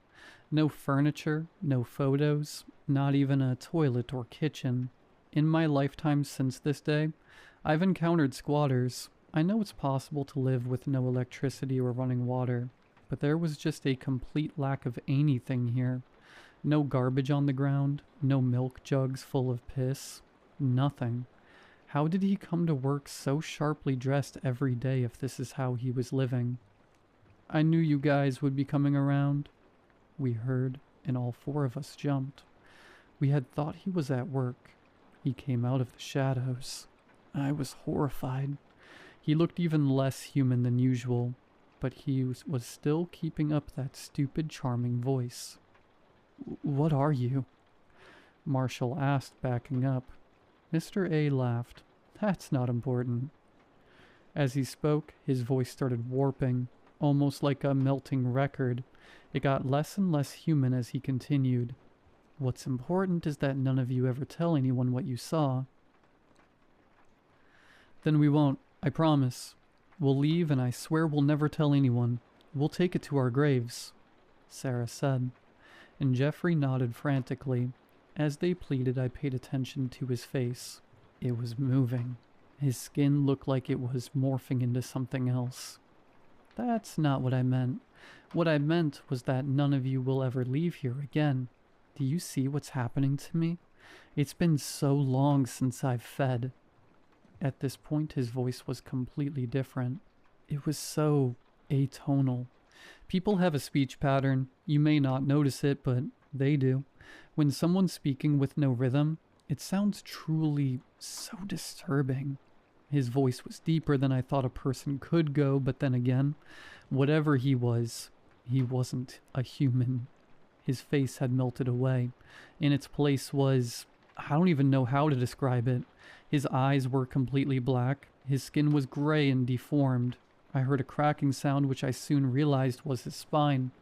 No furniture, no photos, not even a toilet or kitchen. In my lifetime since this day, I've encountered squatters. I know it's possible to live with no electricity or running water, but there was just a complete lack of anything here. No garbage on the ground, no milk jugs full of piss, nothing. How did he come to work so sharply dressed every day if this is how he was living? "I knew you guys would be coming around," we heard, and all four of us jumped. We had thought he was at work. He came out of the shadows. I was horrified. He looked even less human than usual, but he was still keeping up that stupid, charming voice. "What are you?" Marshall asked, backing up. Mr. A laughed. "That's not important." As he spoke, his voice started warping, almost like a melting record. It got less and less human as he continued. "What's important is that none of you ever tell anyone what you saw." "Then we won't, I promise. We'll leave and I swear we'll never tell anyone. We'll take it to our graves," Sarah said. And Jeffrey nodded frantically. As they pleaded, I paid attention to his face. It was moving. His skin looked like it was morphing into something else. "That's not what I meant. What I meant was that none of you will ever leave here again. Do you see what's happening to me? It's been so long since I've fed." At this point, his voice was completely different. It was so atonal. People have a speech pattern. You may not notice it, but they do. When someone's speaking with no rhythm, it sounds truly so disturbing. His voice was deeper than I thought a person could go, but then again, whatever he wasn't a human. His face had melted away. In its place was, I don't even know how to describe it. His eyes were completely black. His skin was gray and deformed. I heard a cracking sound which I soon realized was his spine.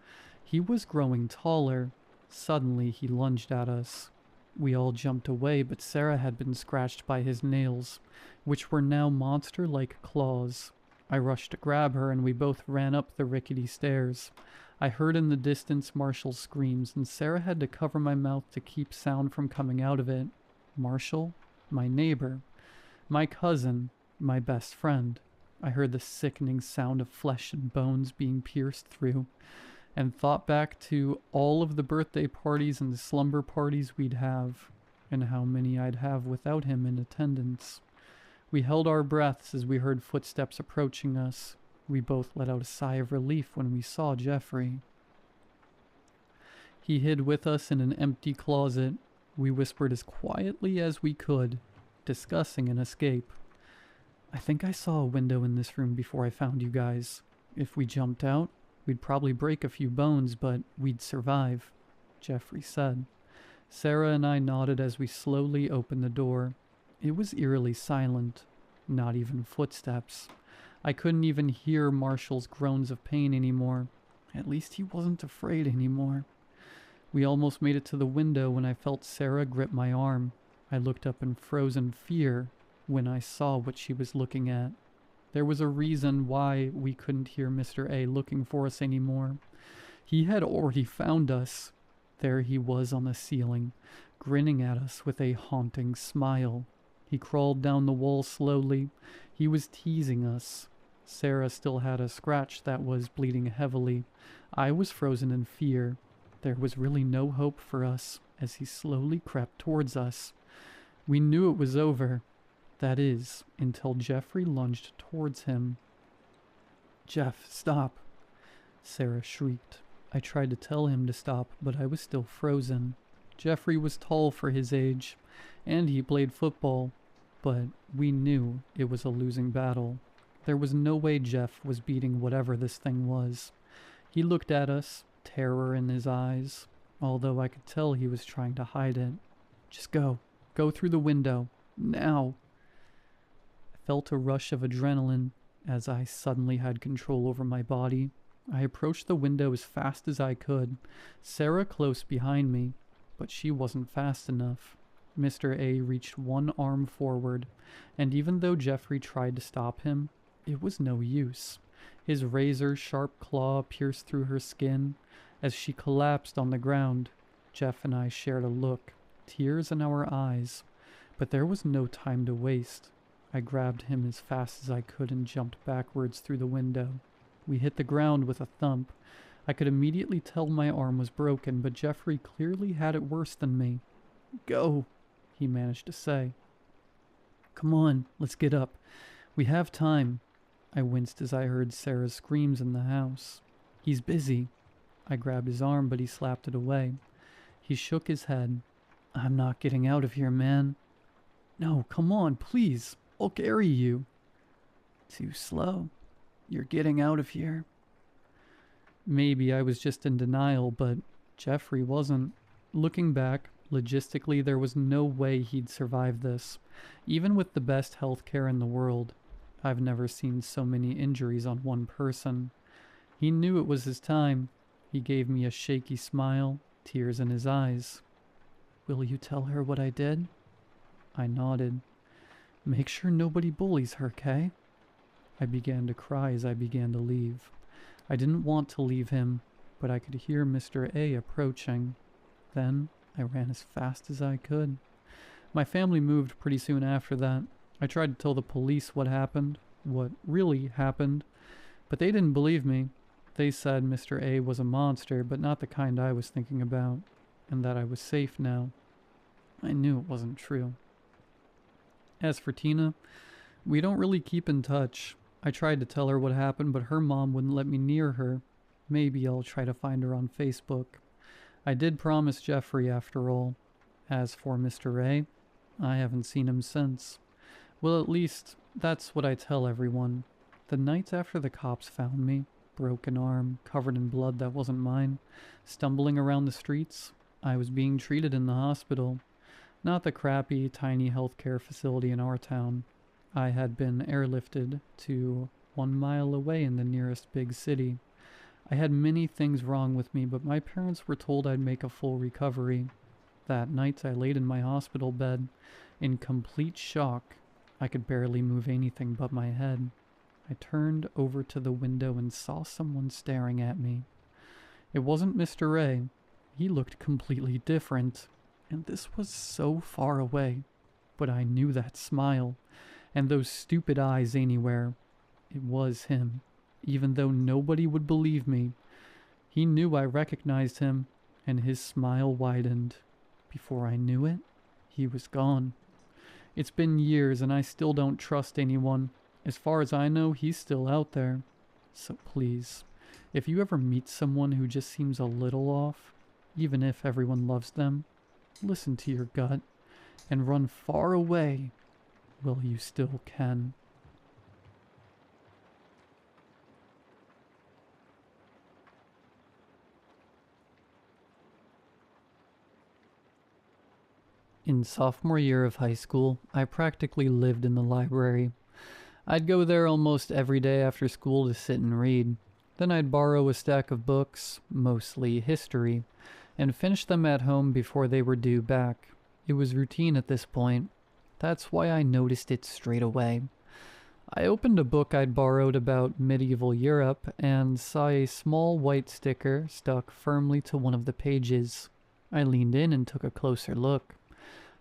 He was growing taller. Suddenly he lunged at us. We all jumped away, but Sarah had been scratched by his nails, which were now monster-like claws. I rushed to grab her, and we both ran up the rickety stairs. I heard in the distance Marshall's screams, and Sarah had to cover my mouth to keep sound from coming out of it. Marshall? My neighbor. My cousin. My best friend. I heard the sickening sound of flesh and bones being pierced through, and thought back to all of the birthday parties and slumber parties we'd have. and how many I'd have without him in attendance. We held our breaths as we heard footsteps approaching us. We both let out a sigh of relief when we saw Jeffrey. He hid with us in an empty closet. We whispered as quietly as we could, discussing an escape. I think I saw a window in this room before I found you guys. If we jumped out, we'd probably break a few bones, but we'd survive, Jeffrey said. Sarah and I nodded as we slowly opened the door. It was eerily silent, not even footsteps. I couldn't even hear Marshall's groans of pain anymore. At least he wasn't afraid anymore. We almost made it to the window when I felt Sarah grip my arm. I looked up in frozen fear when I saw what she was looking at. There was a reason why we couldn't hear Mr. A looking for us anymore. He had already found us. There he was on the ceiling, grinning at us with a haunting smile. He crawled down the wall slowly. He was teasing us. Sarah still had a scratch that was bleeding heavily. I was frozen in fear. There was really no hope for us as he slowly crept towards us. We knew it was over. That is, until Jeffrey lunged towards him. "Jeff, stop!" Sarah shrieked. I tried to tell him to stop, but I was still frozen. Jeffrey was tall for his age, and he played football, but we knew it was a losing battle. There was no way Jeff was beating whatever this thing was. He looked at us, terror in his eyes, although I could tell he was trying to hide it. "Just go. Go through the window. Now." I felt a rush of adrenaline as I suddenly had control over my body. I approached the window as fast as I could, Sarah close behind me, but she wasn't fast enough. Mr. A reached one arm forward, and even though Jeffrey tried to stop him, it was no use. His razor-sharp claw pierced through her skin. As she collapsed on the ground, Jeff and I shared a look, tears in our eyes, but there was no time to waste. I grabbed him as fast as I could and jumped backwards through the window. We hit the ground with a thump. I could immediately tell my arm was broken, but Jeffrey clearly had it worse than me. "Go," he managed to say. "Come on, let's get up. We have time." I winced as I heard Sarah's screams in the house. "He's busy." I grabbed his arm, but he slapped it away. He shook his head. "I'm not getting out of here, man." "No, come on, please. I'll carry you." "Too slow. You're getting out of here." Maybe I was just in denial, but Jeffrey wasn't. Looking back, logistically, there was no way he'd survive this. Even with the best healthcare in the world, I've never seen so many injuries on one person. He knew it was his time. He gave me a shaky smile, tears in his eyes. "Will you tell her what I did?" I nodded. "Make sure nobody bullies her, Kay?" I began to cry as I began to leave. I didn't want to leave him, but I could hear Mr. A approaching. Then I ran as fast as I could. My family moved pretty soon after that. I tried to tell the police what happened, what really happened, but they didn't believe me. They said Mr. A was a monster, but not the kind I was thinking about, and that I was safe now. I knew it wasn't true. As for Tina, we don't really keep in touch. I tried to tell her what happened, but her mom wouldn't let me near her. Maybe I'll try to find her on Facebook. I did promise Jeffrey, after all. As for Mr. A, I haven't seen him since. Well, at least, that's what I tell everyone. The nights after the cops found me, broken arm, covered in blood that wasn't mine, stumbling around the streets, I was being treated in the hospital. Not the crappy, tiny healthcare facility in our town. I had been airlifted to 1 mile away in the nearest big city. I had many things wrong with me, but my parents were told I'd make a full recovery. That night I laid in my hospital bed, in complete shock. I could barely move anything but my head. I turned over to the window and saw someone staring at me. It wasn't Mr. A. He looked completely different, and this was so far away. But I knew that smile, and those stupid eyes anywhere. It was him, even though nobody would believe me. He knew I recognized him, and his smile widened. Before I knew it, He was gone. It's been years and I still don't trust anyone. As far as I know, he's still out there. So please, if you ever meet someone who just seems a little off, even if everyone loves them, listen to your gut and run far away while you still can. In sophomore year of high school, I practically lived in the library. I'd go there almost every day after school to sit and read. Then I'd borrow a stack of books, mostly history, and finish them at home before they were due back. It was routine at this point. That's why I noticed it straight away. I opened a book I'd borrowed about medieval Europe and saw a small white sticker stuck firmly to one of the pages. I leaned in and took a closer look.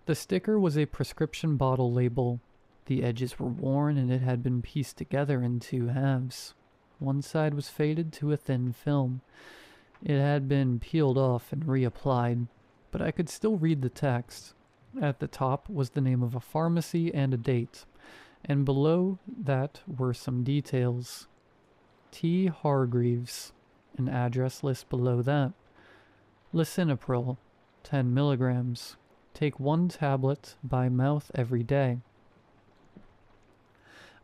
The sticker was a prescription bottle label. The edges were worn and it had been pieced together in two halves. One side was faded to a thin film. It had been peeled off and reapplied, but I could still read the text. At the top was the name of a pharmacy and a date, and below that were some details. T. Hargreaves, an address list below that. Lisinopril, 10 milligrams. Take 1 tablet by mouth every day.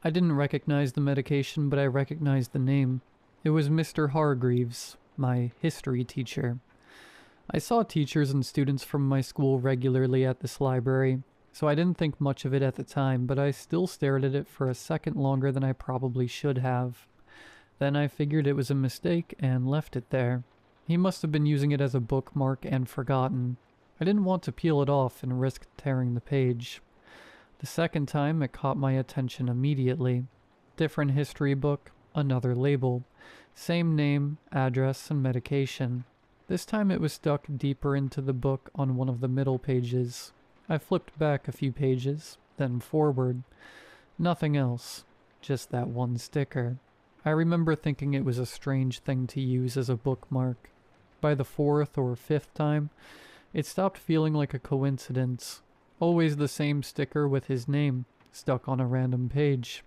I didn't recognize the medication, but I recognized the name. It was Mr. Hargreaves, my history teacher. I saw teachers and students from my school regularly at this library, so I didn't think much of it at the time, but I still stared at it for a second longer than I probably should have. Then I figured it was a mistake and left it there. He must have been using it as a bookmark and forgotten. I didn't want to peel it off and risk tearing the page. The second time, it caught my attention immediately. Different history book, another label. Same name, address, and medication. This time it was stuck deeper into the book on one of the middle pages. I flipped back a few pages, then forward. Nothing else, just that one sticker. I remember thinking it was a strange thing to use as a bookmark. By the 4th or 5th time, it stopped feeling like a coincidence. Always the same sticker with his name, stuck on a random page.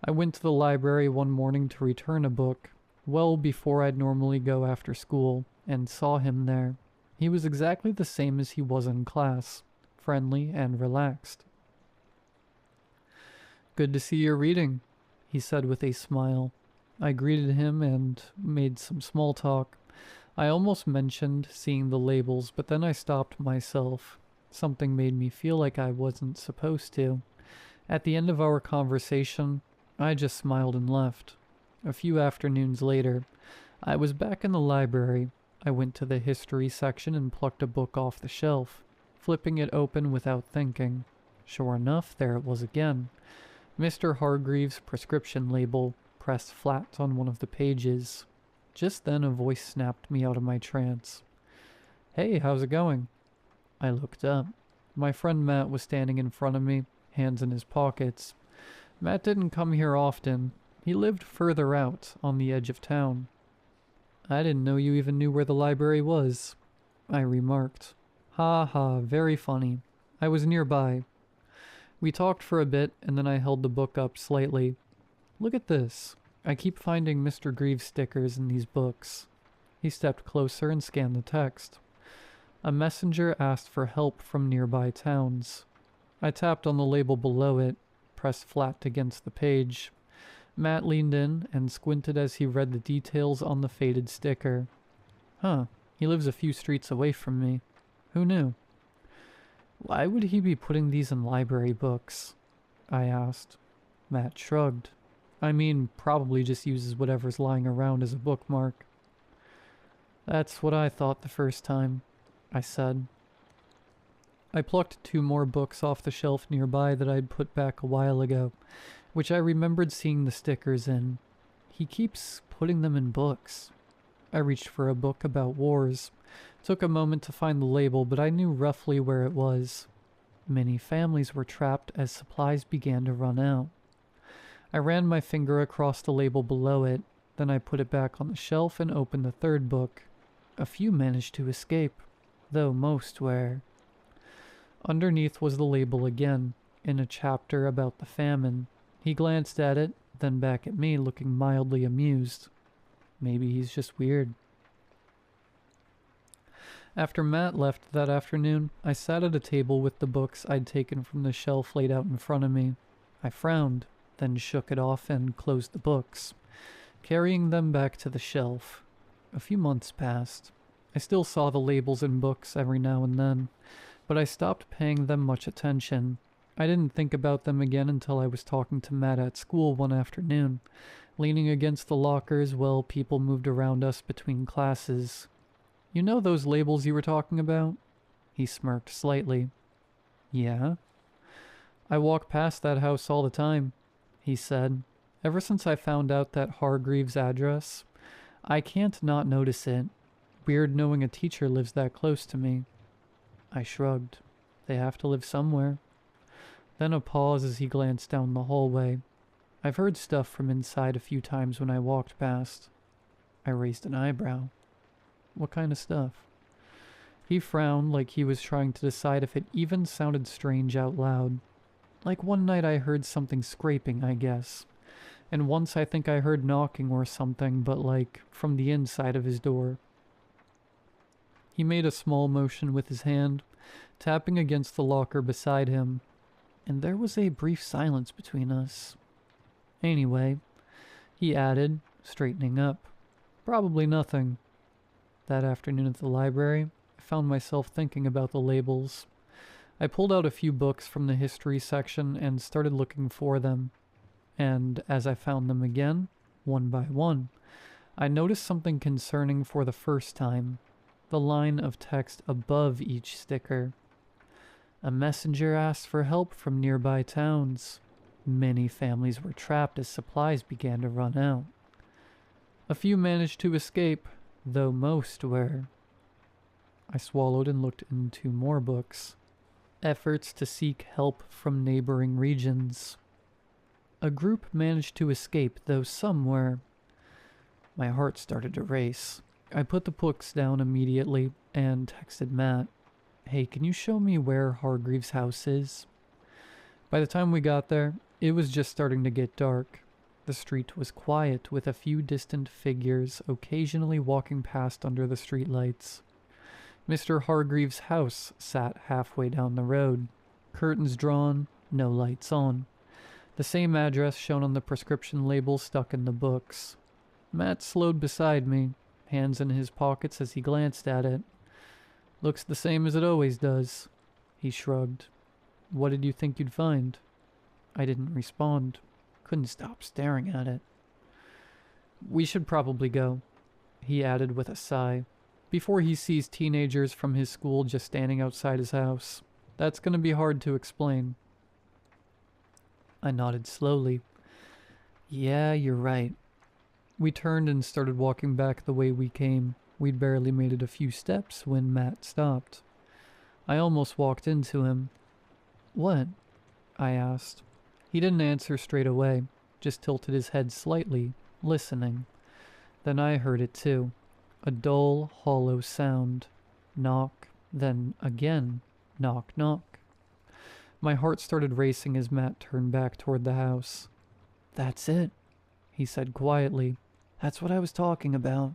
I went to the library one morning to return a book, well before I'd normally go after school, and saw him there. He was exactly the same as he was in class, friendly and relaxed. "Good to see you're reading," he said with a smile. I greeted him and made some small talk. I almost mentioned seeing the labels, but then I stopped myself. Something made me feel like I wasn't supposed to. At the end of our conversation, I just smiled and left. A few afternoons later, I was back in the library. I went to the history section and plucked a book off the shelf, flipping it open without thinking. Sure enough, there it was again. Mr. Hargreaves' prescription label, pressed flat on one of the pages. Just then a voice snapped me out of my trance. "Hey, how's it going?" I looked up. My friend Matt was standing in front of me, hands in his pockets. Matt didn't come here often. He lived further out, on the edge of town. "I didn't know you even knew where the library was," I remarked. "Ha ha, very funny. I was nearby." We talked for a bit, and then I held the book up slightly. "Look at this. I keep finding Mr. Greaves stickers in these books." He stepped closer and scanned the text. A messenger asked for help from nearby towns. I tapped on the label below it, pressed flat against the page. Matt leaned in and squinted as he read the details on the faded sticker. "Huh, he lives a few streets away from me. Who knew?" "Why would he be putting these in library books?" I asked. Matt shrugged. "I mean, probably just uses whatever's lying around as a bookmark." "That's what I thought the first time," I said. I plucked 2 more books off the shelf nearby that I'd put back a while ago, which I remembered seeing the stickers in. He keeps putting them in books. I reached for a book about wars. Took a moment to find the label, but I knew roughly where it was. Many families were trapped as supplies began to run out. I ran my finger across the label below it, then I put it back on the shelf and opened the 3rd book. A few managed to escape, though most were. Underneath was the label again, in a chapter about the famine. He glanced at it, then back at me, looking mildly amused. Maybe he's just weird. After Matt left that afternoon, I sat at a table with the books I'd taken from the shelf laid out in front of me. I frowned, then shook it off and closed the books, carrying them back to the shelf. A few months passed. I still saw the labels in books every now and then, but I stopped paying them much attention. I didn't think about them again until I was talking to Matt at school one afternoon, leaning against the lockers while people moved around us between classes. "You know those labels you were talking about?" He smirked slightly. "Yeah." "I walk past that house all the time," he said. "Ever since I found out that Hargreaves' address. I can't not notice it. Weird knowing a teacher lives that close to me." I shrugged. They have to live somewhere. Then a pause as he glanced down the hallway. I've heard stuff from inside a few times when I walked past. I raised an eyebrow. "What kind of stuff?" He frowned like he was trying to decide if it even sounded strange out loud. "Like one night I heard something scraping, I guess. And once I think I heard knocking or something, but like from the inside of his door." He made a small motion with his hand, tapping against the locker beside him. And there was a brief silence between us. "Anyway," he added, straightening up, "probably nothing." That afternoon at the library, I found myself thinking about the labels. I pulled out a few books from the history section and started looking for them. And as I found them again, one by one, I noticed something concerning for the first time. The line of text above each sticker. "A messenger asked for help from nearby towns. Many families were trapped as supplies began to run out. A few managed to escape, though most were." I swallowed and looked into more books. "Efforts to seek help from neighboring regions. A group managed to escape, though some were." My heart started to race. I put the books down immediately and texted Matt. "Hey, can you show me where Hargreaves' house is?" By the time we got there, it was just starting to get dark. The street was quiet, with a few distant figures occasionally walking past under the streetlights. Mr. Hargreaves' house sat halfway down the road. Curtains drawn, no lights on. The same address shown on the prescription label stuck in the books. Matt slowed beside me, hands in his pockets as he glanced at it. "Looks the same as it always does." He shrugged. "What did you think you'd find?" I didn't respond. Couldn't stop staring at it. "We should probably go," he added with a sigh, "before he sees teenagers from his school just standing outside his house. That's gonna be hard to explain." I nodded slowly. "Yeah, you're right." We turned and started walking back the way we came. We'd barely made it a few steps when Matt stopped. I almost walked into him. "What?" I asked. He didn't answer straight away, just tilted his head slightly, listening. Then I heard it too. A dull, hollow sound. Knock, then again, knock, knock. My heart started racing as Matt turned back toward the house. "That's it," he said quietly. "That's what I was talking about."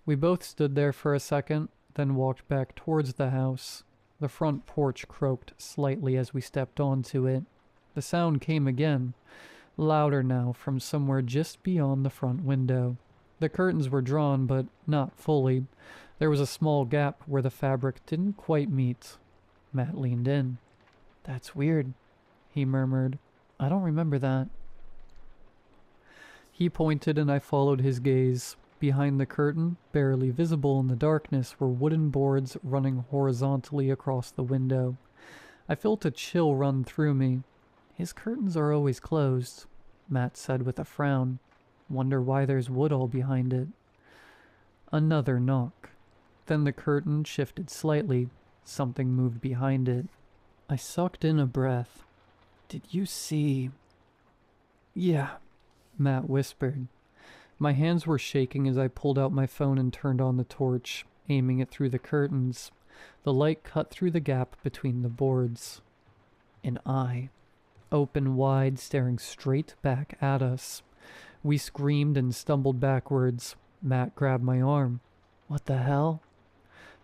We both stood there for a second, then walked back towards the house. The front porch croaked slightly as we stepped onto it. The sound came again, louder now from somewhere just beyond the front window. The curtains were drawn, but not fully. There was a small gap where the fabric didn't quite meet. Matt leaned in. "That's weird," he murmured. "I don't remember that." He pointed and I followed his gaze. Behind the curtain, barely visible in the darkness, were wooden boards running horizontally across the window. I felt a chill run through me. "His curtains are always closed," Matt said with a frown. "Wonder why there's wood all behind it." Another knock. Then the curtain shifted slightly. Something moved behind it. I sucked in a breath. "Did you see?" "Yeah," Matt whispered. My hands were shaking as I pulled out my phone and turned on the torch, aiming it through the curtains. The light cut through the gap between the boards. An eye, open wide, staring straight back at us. We screamed and stumbled backwards. Matt grabbed my arm. What the hell?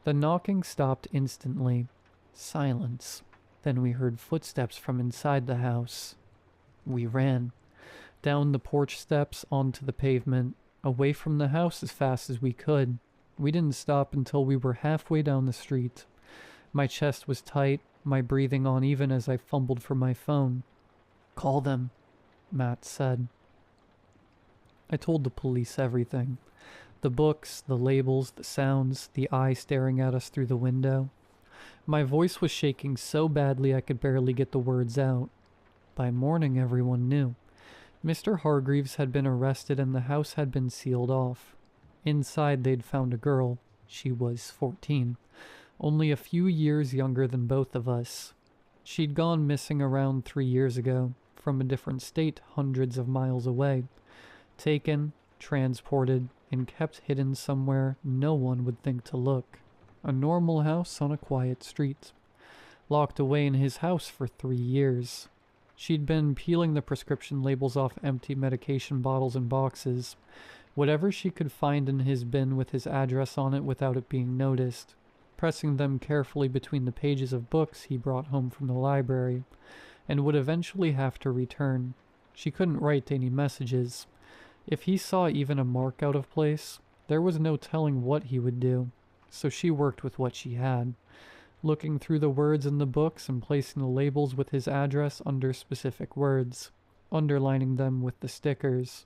The knocking stopped instantly. Silence. Then we heard footsteps from inside the house. We ran. Down the porch steps, onto the pavement, away from the house as fast as we could. We didn't stop until we were halfway down the street. My chest was tight, my breathing uneven as I fumbled for my phone. Call them, Matt said. I told the police everything. The books, the labels, the sounds, the eye staring at us through the window. My voice was shaking so badly I could barely get the words out. By morning, everyone knew. Mr. Hargreaves had been arrested and the house had been sealed off. Inside, they'd found a girl. She was 14, only a few years younger than both of us. She'd gone missing around 3 years ago, from a different state hundreds of miles away. Taken, transported, and kept hidden somewhere no one would think to look. A normal house on a quiet street. Locked away in his house for 3 years. She'd been peeling the prescription labels off empty medication bottles and boxes. Whatever she could find in his bin with his address on it without it being noticed. Pressing them carefully between the pages of books he brought home from the library, and would eventually have to return. She couldn't write any messages. If he saw even a mark out of place, there was no telling what he would do, so she worked with what she had, looking through the words in the books and placing the labels with his address under specific words, underlining them with the stickers.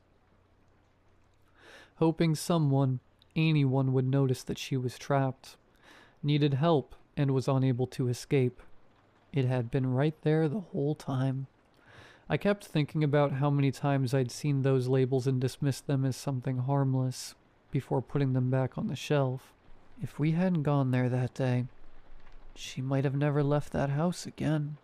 Hoping someone, anyone, would notice that she was trapped, needed help, and was unable to escape. It had been right there the whole time. I kept thinking about how many times I'd seen those labels and dismissed them as something harmless, before putting them back on the shelf. If we hadn't gone there that day, she might have never left that house again.